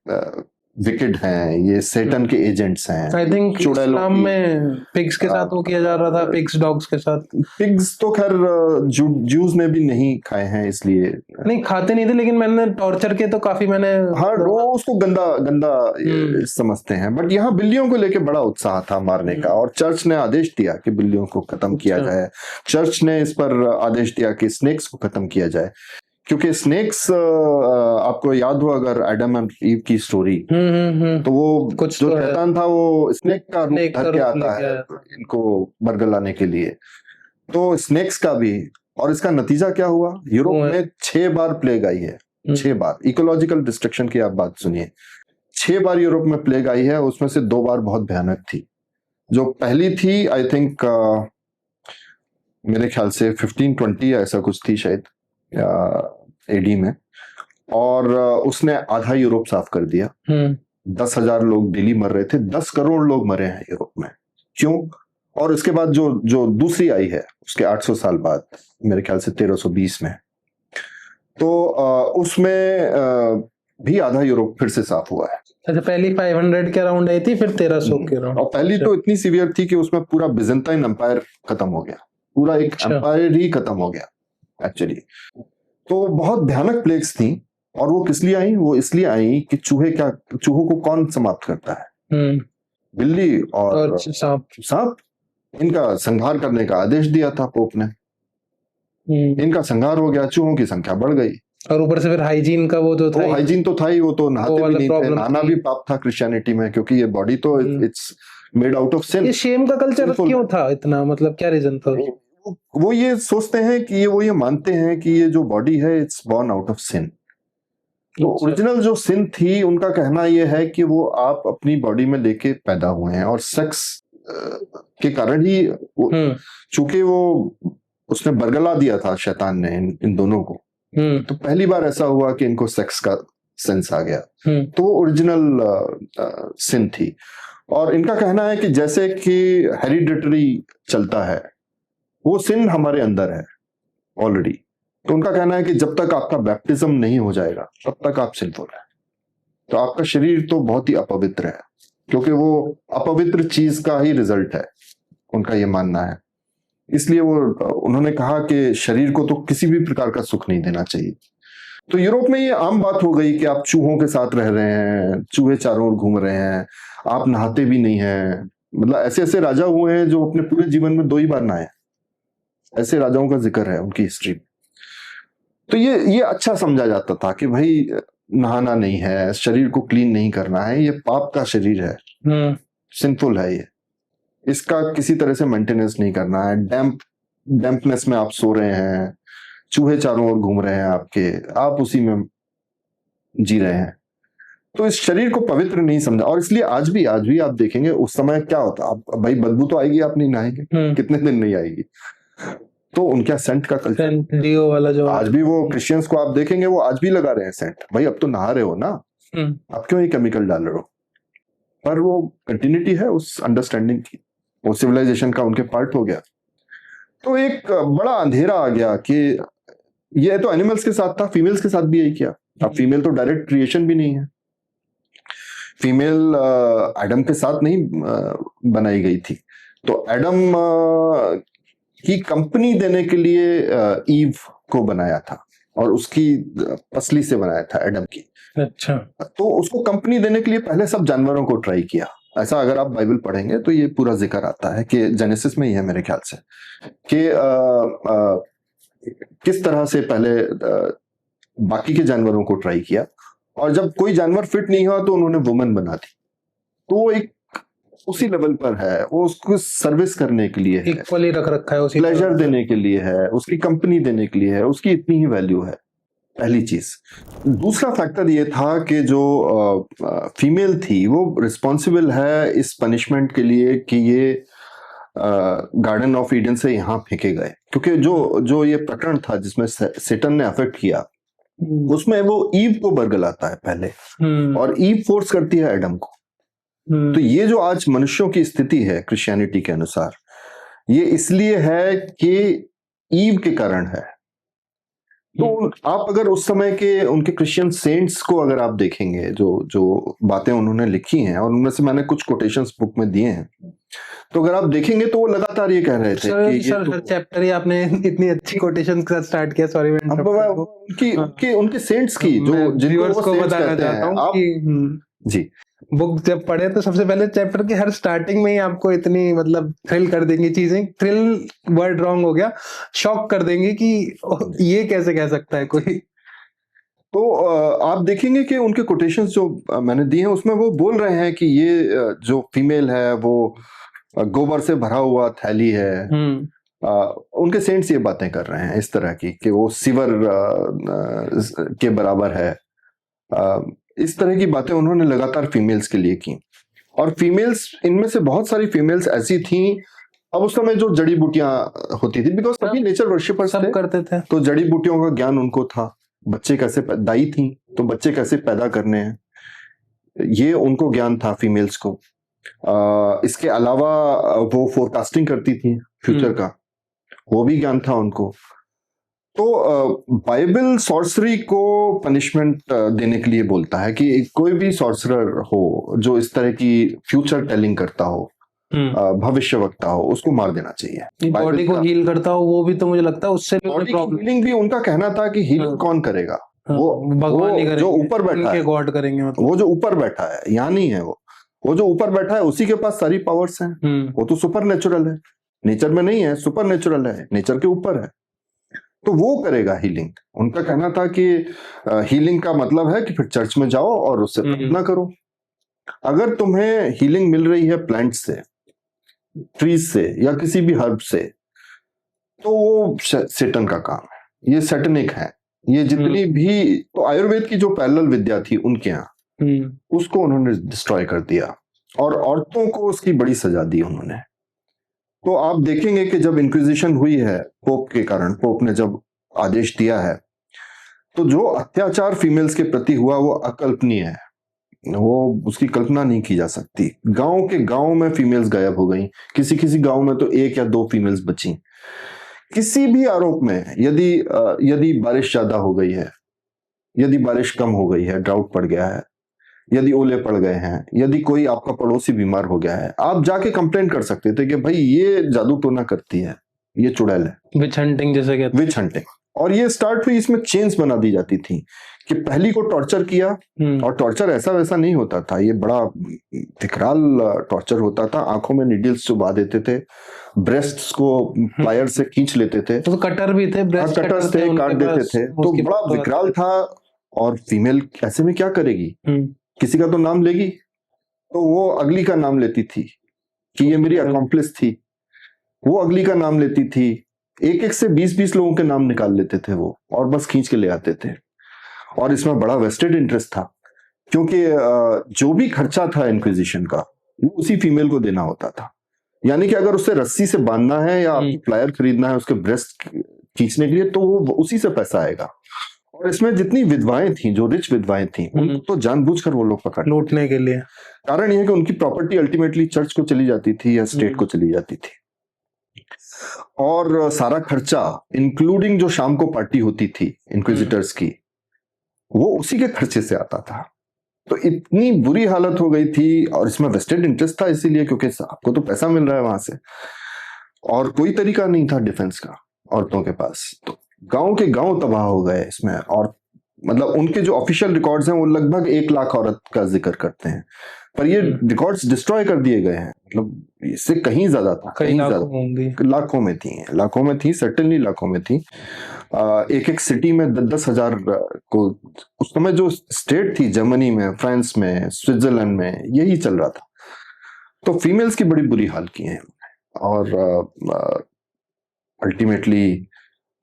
विकेड हैं, ये सेटन के एजेंट्स हैं। आई थिंक इस्लाम में पिग्स के साथ वो किया जा रहा था, पिग्स डॉग्स के साथ। पिग्स तो खैर जूस ने भी नहीं खाए हैं, इसलिए नहीं खाते नहीं थे, लेकिन मैंने टॉर्चर के तो काफी मैंने, हाँ वो उसको गंदा समझते हैं। बट यहाँ बिल्लियों को लेके बड़ा उत्साह था मारने का, और चर्च ने आदेश दिया कि बिल्लियों को खत्म किया जाए। चर्च ने इस पर आदेश दिया कि स्नेक्स को खत्म किया जाए, क्योंकि स्नेक्स, आपको याद हो अगर एडम एंड ईव की स्टोरी, तो वो कुछ जो शैतान था वो स्नेक का रूप धर के आता है इनको बरगलाने के लिए। तो स्नेक्स का भी, और इसका नतीजा क्या हुआ, यूरोप में 6 बार प्लेग आई है, 6 बार। इकोलॉजिकल डिस्ट्रक्शन की आप बात सुनिए, 6 बार यूरोप में प्लेग आई है, उसमें से 2 बार बहुत भयानक थी। जो पहली थी आई थिंक मेरे ख्याल से 1520 या ऐसा कुछ थी शायद एडी में, और उसने आधा यूरोप साफ कर दिया। 10,000 लोग डेली मर रहे थे, 10 करोड़ लोग मरे हैं यूरोप में। क्यों? और उसके बाद जो दूसरी आई है उसके 800 साल बाद, मेरे ख्याल से 1320 में, तो उसमें भी आधा यूरोप फिर से साफ हुआ है। अच्छा, पहली 500 के अराउंड आई थी, फिर 1300 के अराउंड। और पहली तो इतनी सीवियर थी कि उसमें पूरा बिजेंटाइन एम्पायर खत्म हो गया, पूरा एक एम्पायर ही खत्म हो गया एक्चुअली। तो बहुत भयानक प्लेग्स थी, और वो किस लिए आई? वो इसलिए आई कि चूहों को कौन समाप्त करता है? बिल्ली और सांप। इनका संहार करने का आदेश दिया था पोप ने, इनका संहार हो गया, चूहों की संख्या बढ़ गई। और ऊपर से फिर हाइजीन का वो था, हाइजीन तो था ही, वो तो नहाते भी नहीं थे, नहाना भी पाप था क्रिश्चियनिटी में, क्योंकि ये बॉडी तो it's made out of sin. ये शेम का कल्चर क्यों था इतना, मतलब क्या रीजन था? वो ये सोचते हैं कि वो ये मानते हैं कि ये जो बॉडी है it's born out of sin. तो ओरिजिनल जो सिन थी, उनका कहना ये है कि वो आप अपनी बॉडी में लेके पैदा हुए हैं, और सेक्स के कारण ही चूंकि वो उसने बरगला दिया था शैतान ने इन दोनों को, तो पहली बार ऐसा हुआ कि इनको सेक्स का सेंस आ गया। तो वो ओरिजिनल सिन थी। और इनका कहना है कि जैसे कि हेरिडिटरी चलता है, वो सिन हमारे अंदर है ऑलरेडी। तो उनका कहना है कि जब तक आपका बैप्टिज्म नहीं हो जाएगा तब तक आप सिंफुल है। तो आपका शरीर तो बहुत ही अपवित्र है, क्योंकि वो अपवित्र चीज का ही रिजल्ट है, उनका ये मानना है। इसलिए उन्होंने कहा कि शरीर को तो किसी भी प्रकार का सुख नहीं देना चाहिए। तो यूरोप में ये आम बात हो गई कि आप चूहों के साथ रह रहे हैं, चूहे चारों ओर घूम रहे हैं, आप नहाते भी नहीं हैं। मतलब ऐसे ऐसे राजा हुए हैं जो अपने पूरे जीवन में 2 ही बार नहाए, ऐसे राजाओं का जिक्र है उनकी हिस्ट्री में। तो ये अच्छा समझा जाता था कि भाई नहाना नहीं है, शरीर को क्लीन नहीं करना है, ये पाप का शरीर है, सिंफुल है, ये इसका किसी तरह से मेंटेनेंस नहीं करना है। डैम्पनेस में आप सो रहे हैं, चूहे चारों ओर घूम रहे हैं आपके, आप उसी में जी रहे हैं। तो इस शरीर को पवित्र नहीं समझा। और इसलिए आज भी आप देखेंगे उस समय क्या होता, आप भाई बदबू तो आएगी, आप नहीं नहाएंगे, कितने दिन नहीं आएगी। तो उनका सेंट का कल्चर, डियो वाला जो आज भी वो क्रिश्चियंस को आप देखेंगे, वो आज भी लगा रहे हैं सेंट। भाई अब तो नहा रहे हो ना, आप क्यों ये केमिकल डाल रहे हो? पर वो कंटिन्यूटी है उस अंडरस्टैंडिंग की, वो सिविलाइजेशन का उनके पार्ट हो गया। तो एक बड़ा अंधेरा आ गया कि ये तो एनिमल्स के साथ था, फीमेल्स के साथ भी यही किया। अब फीमेल तो डायरेक्ट क्रिएशन भी नहीं है, फीमेल एडम के साथ नहीं बनाई गई थी। तो एडम की कंपनी देने के लिए ईव को बनाया था, और उसकी पसली से बनाया था एडम की। अच्छा। तो उसको कंपनी देने के लिए पहले सब जानवरों को ट्राई किया। ऐसा अगर आप बाइबल पढ़ेंगे तो ये पूरा जिक्र आता है कि जेनेसिस में ही है मेरे ख्याल से, कि किस तरह से पहले बाकी के जानवरों को ट्राई किया, और जब कोई जानवर फिट नहीं हुआ तो उन्होंने वुमन बना दी। तो वो एक उसी लेवल पर है, वो उसको सर्विस करने के लिए है, इक्वली रख रखा है, उसी प्लेजर देने के लिए है, उसकी कंपनी देने के लिए है, उसकी इतनी ही वैल्यू है, पहली चीज। दूसरा फैक्टर ये था कि जो फीमेल थी वो रिस्पॉन्सिबल है इस पनिशमेंट के लिए कि ये गार्डन ऑफ ईडन से यहाँ फेंके गए, क्योंकि जो ये प्रकरण था जिसमें सेटन ने अफेक्ट किया, उसमें वो ईव को बरगलाता है पहले, और ईव फोर्स करती है एडम को। तो ये जो आज मनुष्यों की स्थिति है क्रिश्चियनिटी के अनुसार, ये इसलिए है कि ईव के कारण है। तो आप अगर उस समय के उनके क्रिश्चियन सेंट्स को अगर आप देखेंगे, जो बातें उन्होंने लिखी हैं, और उनमें से मैंने कुछ कोटेशंस बुक में दिए हैं, तो अगर आप देखेंगे तो वो लगातार ये कह रहे थे कि सर हर चैप्टर ही आपने इतनी अच्छी कोटेशन के साथ स्टार्ट किया। सॉरी मैं उनके सेंट्स की जो व्यूअर्स को बताना चाहता हूं कि जी, बुक जब पढ़े तो सबसे पहले चैप्टर की हर स्टार्टिंग में ही आपको इतनी मतलब थ्रिल कर देंगी चीजें, थ्रिल वर्ड रॉन्ग हो गया, शॉक कर देंगे कि ये कैसे कह सकता है कोई। तो आप देखेंगे कि उनके कोटेशंस जो मैंने दिए हैं उसमें वो बोल रहे हैं कि ये जो फीमेल है वो गोबर से भरा हुआ थैली है। उनके सेंट्स ये बातें कर रहे हैं इस तरह की कि वो सिवर के बराबर है। इस तरह की बातें उन्होंने लगातार फीमेल्स के लिए की। और फीमेल्स, इनमें से बहुत सारी फीमेल्स ऐसी थी, अब उस समय जो जड़ी बूटियां होती थी, बिकॉज सभी नेचर वर्शिपर्स सब करते थे, तो जड़ी बूटियों का ज्ञान उनको था। बच्चे कैसे दाई थी तो बच्चे कैसे पैदा करने हैं, ये उनको ज्ञान था फीमेल्स को। इसके अलावा वो फोरकास्टिंग करती थी फ्यूचर का, वो भी ज्ञान था उनको। तो बाइबल सॉर्सरी को पनिशमेंट देने के लिए बोलता है कि कोई भी सॉर्सरर हो जो इस तरह की फ्यूचर टेलिंग करता हो, भविष्य वक्ता हो, उसको मार देना चाहिए। बॉडी को हील करता हो, वो भी तो मुझे लगता है उससे भी प्रॉब्लम। हीलिंग भी उनका कहना था कि हीलिंग कौन करेगा, वो भगवान ही करेंगे, जो ऊपर बैठा है, गॉड करेंगे, मतलब वो जो ऊपर बैठा है, यहाँ नहीं है वो जो ऊपर बैठा है उसी के पास सारी पावर्स हैं। वो तो सुपर नेचुरल है, नेचर में नहीं है, सुपर नेचुरल है, नेचर के ऊपर है, तो वो करेगा हीलिंग। उनका कहना था कि हीलिंग का मतलब है कि फिर चर्च में जाओ और उससे प्रार्थना करो। अगर तुम्हें हीलिंग मिल रही है प्लांट से, ट्रीज से या किसी भी हर्ब से, तो वो सेटन का काम है, ये सैटनिक है। ये जितनी भी तो आयुर्वेद की जो पैरेलल विद्या थी उनके यहाँ, उसको उन्होंने डिस्ट्रॉय कर दिया और औरतों को उसकी बड़ी सजा दी उन्होंने। तो आप देखेंगे कि जब इंक्विजिशन हुई है पोप के कारण, पोप ने जब आदेश दिया है, तो जो अत्याचार फीमेल्स के प्रति हुआ वो अकल्पनीय है, वो उसकी कल्पना नहीं की जा सकती। गांव के गांव में फीमेल्स गायब हो गई, किसी किसी गांव में तो 1 या 2 फीमेल्स बची। किसी भी आरोप में यदि बारिश ज्यादा हो गई है, यदि बारिश कम हो गई है, ड्राउट पड़ गया है, यदि ओले पड़ गए हैं, यदि कोई आपका पड़ोसी बीमार हो गया है, आप जाके कंप्लेंट कर सकते थे कि भाई ये जादू टोना करती है, ये चुड़ैल है, विच हंटिंग जैसे कहते हैं, विच हंटिंग। और ये स्टार्ट हुई, इसमें चेन्स बना दी जाती थी कि पहली को टॉर्चर किया, और टॉर्चर ऐसा वैसा नहीं होता था, ये बड़ा विकराल टॉर्चर होता था। आंखों में नीडल्स चुबा देते थे, ब्रेस्ट्स को प्लायर से खींच लेते थे, तो कटर भी थे, ब्रेस्ट कटर्स थे, काट देते थे, तो बड़ा विकराल था। और फीमेल ऐसे में क्या करेगी, किसी का तो नाम लेगी, तो वो अगली का नाम लेती थी कि ये मेरी अकॉम्प्लिस थी, वो अगली का नाम लेती थी, एक से 20 लोगों के नाम निकाल लेते थे वो, और बस खींच के ले आते थे। और इसमें बड़ा वेस्टेड इंटरेस्ट था, क्योंकि जो भी खर्चा था इंक्विजिशन का वो उसी फीमेल को देना होता था। यानी कि अगर उसे रस्सी से बांधना है या प्लायर खरीदना है उसके ब्रेस्ट खींचने के लिए, तो वो उसी से पैसा आएगा। और इसमें जितनी विधवाएं थी, जो रिच विधवाएं थी, उनको तो जानबूझकर वो लोग पकड़ लूटने के लिए। कारण यह है कि उनकी प्रॉपर्टी अल्टीमेटली चर्च को चली जाती थी या स्टेट को चली जाती थी, और सारा खर्चा इंक्लूडिंग जो शाम को पार्टी होती थी इंक्विजिटर्स की, वो उसी के खर्चे से आता था। तो इतनी बुरी हालत हो गई थी, और इसमें वेस्टेड इंटरेस्ट था इसीलिए क्योंकि आपको तो पैसा मिल रहा है वहां से, और कोई तरीका नहीं था डिफेंस का औरतों के पास। तो गांव के गांव तबाह हो गए इसमें। और मतलब उनके जो ऑफिशियल रिकॉर्ड्स हैं वो लगभग 1 लाख औरत का जिक्र करते हैं, पर ये रिकॉर्ड्स डिस्ट्रॉय कर दिए गए हैं। मतलब इससे कहीं ज्यादा था, कहीं ज्यादा, लाखों में थी, सर्टेनली लाखों में थी। एक सिटी में 10-10 हजार को, उस समय जो स्टेट थी जर्मनी में, फ्रांस में, स्विट्जरलैंड में, यही चल रहा था। तो फीमेल्स की बड़ी बुरी हाल की है। और अल्टीमेटली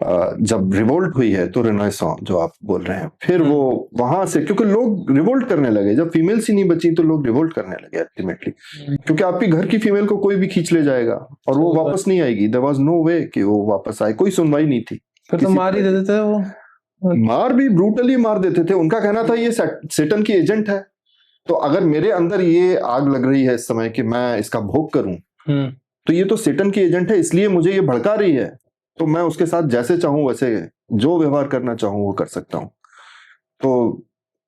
जब रिवोल्ट हुई है, तो रेनेसां जो आप बोल रहे हैं, फिर वो वहां से, क्योंकि लोग रिवोल्ट करने लगे, जब फीमेल्स ही नहीं बची तो लोग रिवोल्ट करने लगे अल्टीमेटली, क्योंकि आपकी घर की फीमेल को कोई भी खींच ले जाएगा और वो वापस नहीं आएगी। देयर वाज नो वे कि वो वापस आए, कोई सुनवाई नहीं थी। फिर तो मार ही देते थे वो, मार भी ब्रूटली मार देते थे। उनका कहना था ये सेटन की एजेंट है, तो अगर मेरे अंदर ये आग लग रही है इस समय कि मैं इसका भोग करूं, तो ये तो सेटन की एजेंट है, इसलिए मुझे ये भड़का रही है, तो मैं उसके साथ जैसे चाहूं वैसे जो व्यवहार करना चाहूं वो कर सकता हूं। तो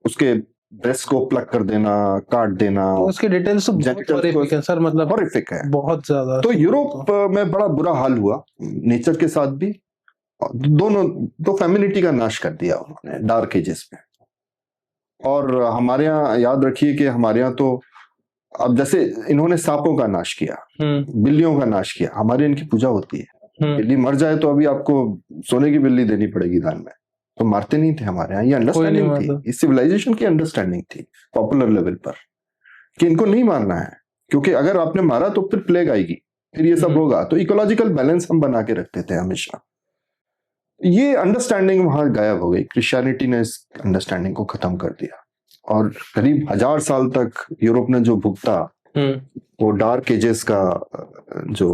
उसके ब्रेस्ट को प्लग कर देना, काट देना, तो उसके डिटेल्स हॉरिफिक है सर, मतलब हॉरिफिक है बहुत ज्यादा। तो यूरोप में बड़ा बुरा हाल हुआ नेचर के साथ भी। दो फेमिनिटी का नाश कर दिया उन्होंने डार्क एजेस में। और हमारे यहाँ याद रखिए कि हमारे यहाँ तो अब जैसे इन्होंने सांपों का नाश किया, बिल्लियों का नाश किया, हमारे इनकी पूजा होती है। बिल्ली मर जाए तो अभी आपको सोने की बिल्ली देनी पड़ेगी दान में, तो मारते नहीं थे हमारे यहाँ। ये अंडरस्टैंडिंग थी, इस सिविलाइजेशन की अंडरस्टैंडिंग थी पॉपुलर लेवल पर कि इनको नहीं मारना है, क्योंकि अगर आपने मारा तो फिर प्लेग आएगी, फिर ये सब होगा। तो इकोलॉजिकल बैलेंस हम बना के रखते थे हमेशा। ये अंडरस्टैंडिंग वहां गायब हो गई, क्रिश्चियनिटी ने इस अंडरस्टैंडिंग को खत्म कर दिया। और करीब 1000 साल तक यूरोप ने जो भुगता, वो डार्क एजेस का जो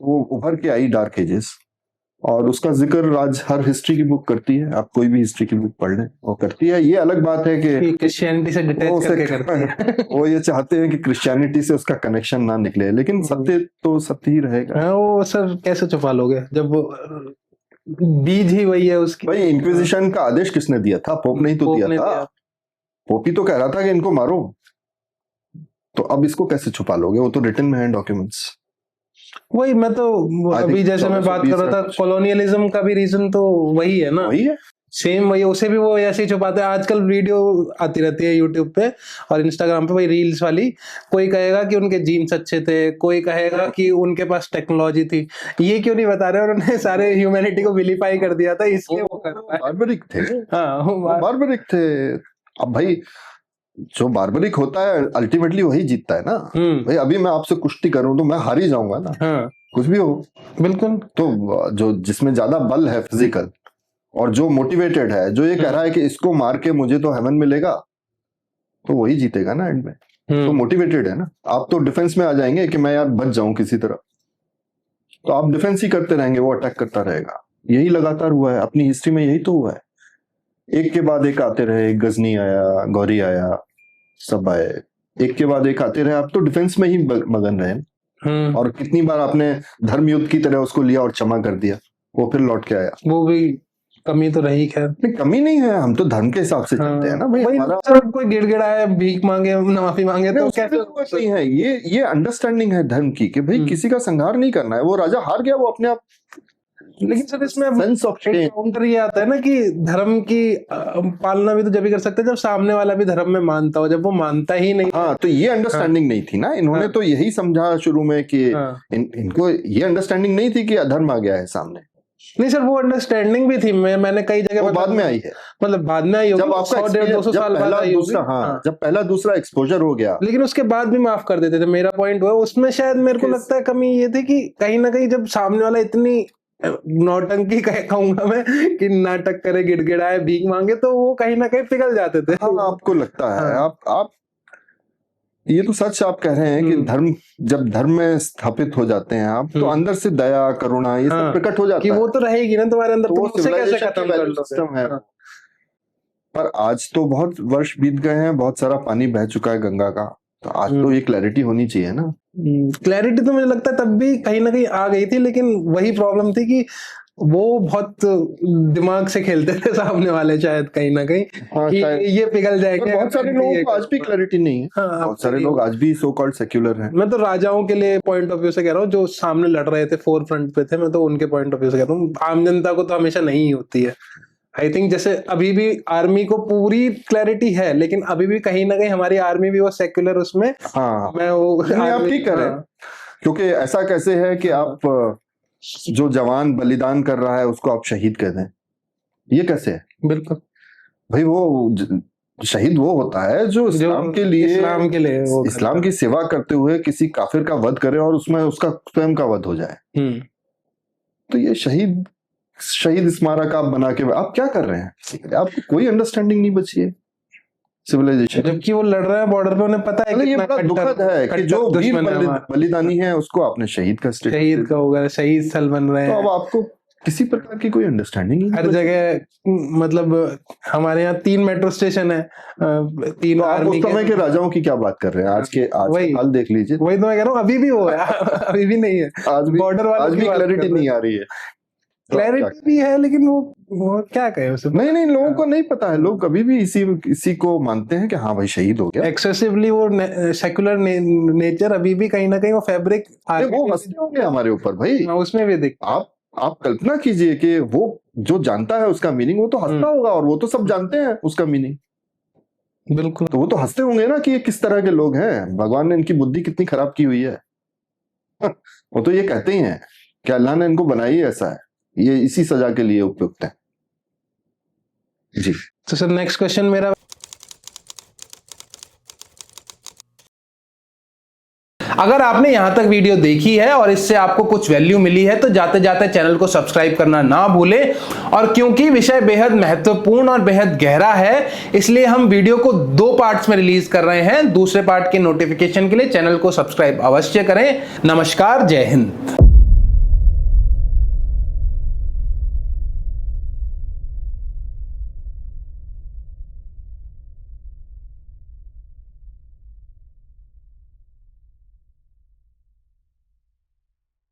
वो उभर के आई डार्क एजेस, और उसका जिक्र आज हर हिस्ट्री की बुक करती है। आप कोई भी हिस्ट्री की बुक पढ़ लें, वो करती है। ये अलग बात है कि क्रिश्चियनिटी से डिटैच करके करते हैं। वो ये चाहते हैं कि क्रिश्चियनिटी से उसका कनेक्शन ना निकले, लेकिन सत्य तो सत्य ही रहेगा। हाँ, वो सर कैसे छुपा लोगे जब वो बीज ही वही है उसकी। भाई इंक्विजिशन का आदेश किसने दिया था? पोप ने ही तो पोप दिया ने था। दिया। पोप ही तो कह रहा था कि इनको मारो, तो अब इसको कैसे छुपा लोगे? वो तो रिटन में है डॉक्यूमेंट्स। वही मैं तो अभी जैसे मैं बात कर रहा था, कॉलोनियलिज्म का भी रीजन तो वही है ना, वही है, सेम वही है। उसे भी वो ऐसे ही छुपाते हैं। आजकल वीडियो आती रहती है यूट्यूब पे और इंस्टाग्राम पे, वही रील्स वाली। कोई कहेगा कि उनके जीन्स अच्छे थे, कोई कहेगा कि उनके पास टेक्नोलॉजी थी। ये क्यों नहीं बता रहे? उन्होंने सारे ह्यूमैनिटी को विलीफाई कर दिया था, इसलिए वो कर रहा है। बार्बरिक थे। हाँ, बार्बरिक थे। अब भाई जो बार्बरिक होता है अल्टीमेटली वही जीतता है ना। भाई अभी मैं आपसे कुश्ती करूं तो मैं हार ही जाऊंगा ना। हाँ, कुछ भी हो। बिल्कुल। तो जो जिसमें ज्यादा बल है फिजिकल, और जो मोटिवेटेड है, जो ये कह रहा है कि इसको मार के मुझे तो हेवन मिलेगा, तो वही जीतेगा ना एंड में। तो मोटिवेटेड है ना। आप तो डिफेंस में आ जाएंगे कि मैं यार बच जाऊं किसी तरह, तो आप डिफेंस ही करते रहेंगे, वो अटैक करता रहेगा। यही लगातार हुआ है अपनी हिस्ट्री में, यही तो हुआ है। एक के बाद एक आते रहे, गजनी आया, गौरी आया, सब आए, एक के बाद एक आते रहे। आप तो डिफेंस में ही मगन रहे। और कितनी बार आपने धर्म युद्ध की तरह उसको लिया और क्षमा कर दिया, वो फिर लौट के आया। वो भी कमी तो रही, खैर। नहीं, कमी नहीं है, हम तो धर्म के हिसाब से चलते हैं ना भाई। हमारा जब कोई गिड़गिड़ाए, भीख मांगे, माफी मांगे, तो कैसे? नहीं है, ये अंडरस्टैंडिंग है धर्म की कि भाई किसी का संहार नहीं करना है। वो राजा हार गया, वो अपने आप। लेकिन सर इसमें सेंस ऑफ काउंटर ये आता है ना कि धर्म की पालना भी तो जब भी कर सकते हैं जब सामने वाला भी धर्म में मानता हो। जब वो मानता ही नहीं, हाँ, तो ये अंडरस्टैंडिंग नहीं थी ना। इन्होंने तो यही समझा शुरू में कि इनको ये अंडरस्टैंडिंग नहीं थी कि अधर्म आ गया है सामने। नहीं सर, वो अंडरस्टैंडिंग भी थी। मैंने कई जगह बाद में आई है, मतलब बाद में आई होगी, जब आपका 100-150 साल बाद आई होगी। हाँ, जब पहला दूसरा एक्सपोजर हो गया, लेकिन उसके बाद भी माफ कर देते थे। मेरा पॉइंट हुआ उसमें, शायद मेरे को लगता है कमी ये थी कि कहीं ना कहीं जब सामने वाला इतनी नौटंकी कहूंगा मैं कि नाटक करे, गिड़गिड़ाए, भीख मांगे, तो वो कहीं ना कहीं पिघल जाते थे। हाँ, आपको लगता है। आप ये तो सच आप कह रहे हैं कि धर्म, जब धर्म में स्थापित हो जाते हैं आप, तो अंदर से दया, करुणा, ये सब प्रकट हो जाता कि है। वो तो रहेगी ना तुम्हारे अंदर, तो तुम उसे कैसे खत्म कर लो। सिस्टम है। पर आज तो बहुत वर्ष बीत गए हैं, बहुत सारा पानी बह चुका है गंगा का, तो आज तो ये क्लैरिटी होनी चाहिए ना। क्लैरिटी तो मुझे लगता है तब भी कहीं ना कहीं आ गई थी, लेकिन वही प्रॉब्लम थी कि वो बहुत दिमाग से खेलते थे सामने वाले, शायद कहीं ना कहीं। हाँ, कि ये पिघल जाएंगे। बहुत सारे लोगों को आज भी क्लैरिटी नहीं है। हाँ, बहुत सारे लोग आज भी सो कॉल्ड सेक्युलर हैं। मैं तो राजाओं के लिए पॉइंट ऑफ व्यू से कह रहा हूँ, जो सामने लड़ रहे थे, फोर फ्रंट पे थे, मैं तो उनके पॉइंट ऑफ व्यू से कह रहा हूँ। आम जनता को तो हमेशा नहीं होती है। आई थिंक जैसे अभी भी आर्मी को पूरी क्लैरिटी है, लेकिन अभी भी कहीं ना कहीं हमारी आर्मी भी वो सेक्युलर उसमें। हाँ, मैं वो आप ठीक कर रहे हैं, क्योंकि ऐसा कैसे है कि आप जो जवान बलिदान कर रहा है उसको आप शहीद कह दें, ये कैसे है? बिल्कुल भाई वो शहीद वो होता है जो इस्लाम के लिए, इस्लाम की सेवा करते हुए किसी काफिर का वध करे और उसमें उसका स्वयं का वध हो जाए। तो ये शहीद स्मारक आप बना के आप क्या कर रहे हैं? आपको कोई अंडरस्टैंडिंग नहीं बची है सिविलाइजेशन। जबकि वो लड़ रहा है बॉर्डर पे, उन्हें पता है ये बड़ा दुखद है कि जो वीर बलिदानी है उसको आपने शहीद का शहीद का होगा, शहीद स्थल बन रहे हैं। तो अब आपको किसी प्रकार की कोई अंडरस्टैंडिंग नहीं। हर जगह मतलब हमारे यहाँ 3 मेट्रो स्टेशन है, 3 आर्मी उस समय के राजाओं की क्या बात कर रहे हैं? आज हाल देख लीजिए। वही तो मैं कह रहा हूँ, अभी भी वो है। अभी भी नहीं है, आज भी बॉर्डर वाला, आज भी क्लैरिटी नहीं आ रही है। क्लैरिटी भी है, लेकिन वो क्या कहे उसे। नहीं, लोगों को नहीं पता है। लोग अभी भी इसी को मानते हैं कि हाँ भाई शहीद हो गया। एक्सेसिवली वो सेकुलर नेचर अभी भी कहीं ना कहीं वो फैब्रिक वो हंसते होंगे हमारे ऊपर भाई, उसमें भी दिख। आप कल्पना कीजिए कि वो जो जानता है उसका मीनिंग, वो तो हंसता होगा, और वो तो सब जानते हैं उसका मीनिंग। बिल्कुल, तो वो तो हंसते होंगे ना कि ये किस तरह के लोग हैं, भगवान ने इनकी बुद्धि कितनी खराब की हुई है। वो तो ये कहते ही हैं कि अल्लाह ने इनको बनाया ही ऐसा है, ये इसी सजा के लिए उपयुक्त है। जी, तो सर नेक्स्ट क्वेश्चन मेरा, अगर आपने यहां तक वीडियो देखी है और इससे आपको कुछ वैल्यू मिली है तो जाते जाते चैनल को सब्सक्राइब करना ना भूलें। और क्योंकि विषय बेहद महत्वपूर्ण और बेहद गहरा है, इसलिए हम वीडियो को 2 पार्ट्स में रिलीज कर रहे हैं। दूसरे पार्ट के नोटिफिकेशन के लिए चैनल को सब्सक्राइब अवश्य करें। नमस्कार, जय हिंद।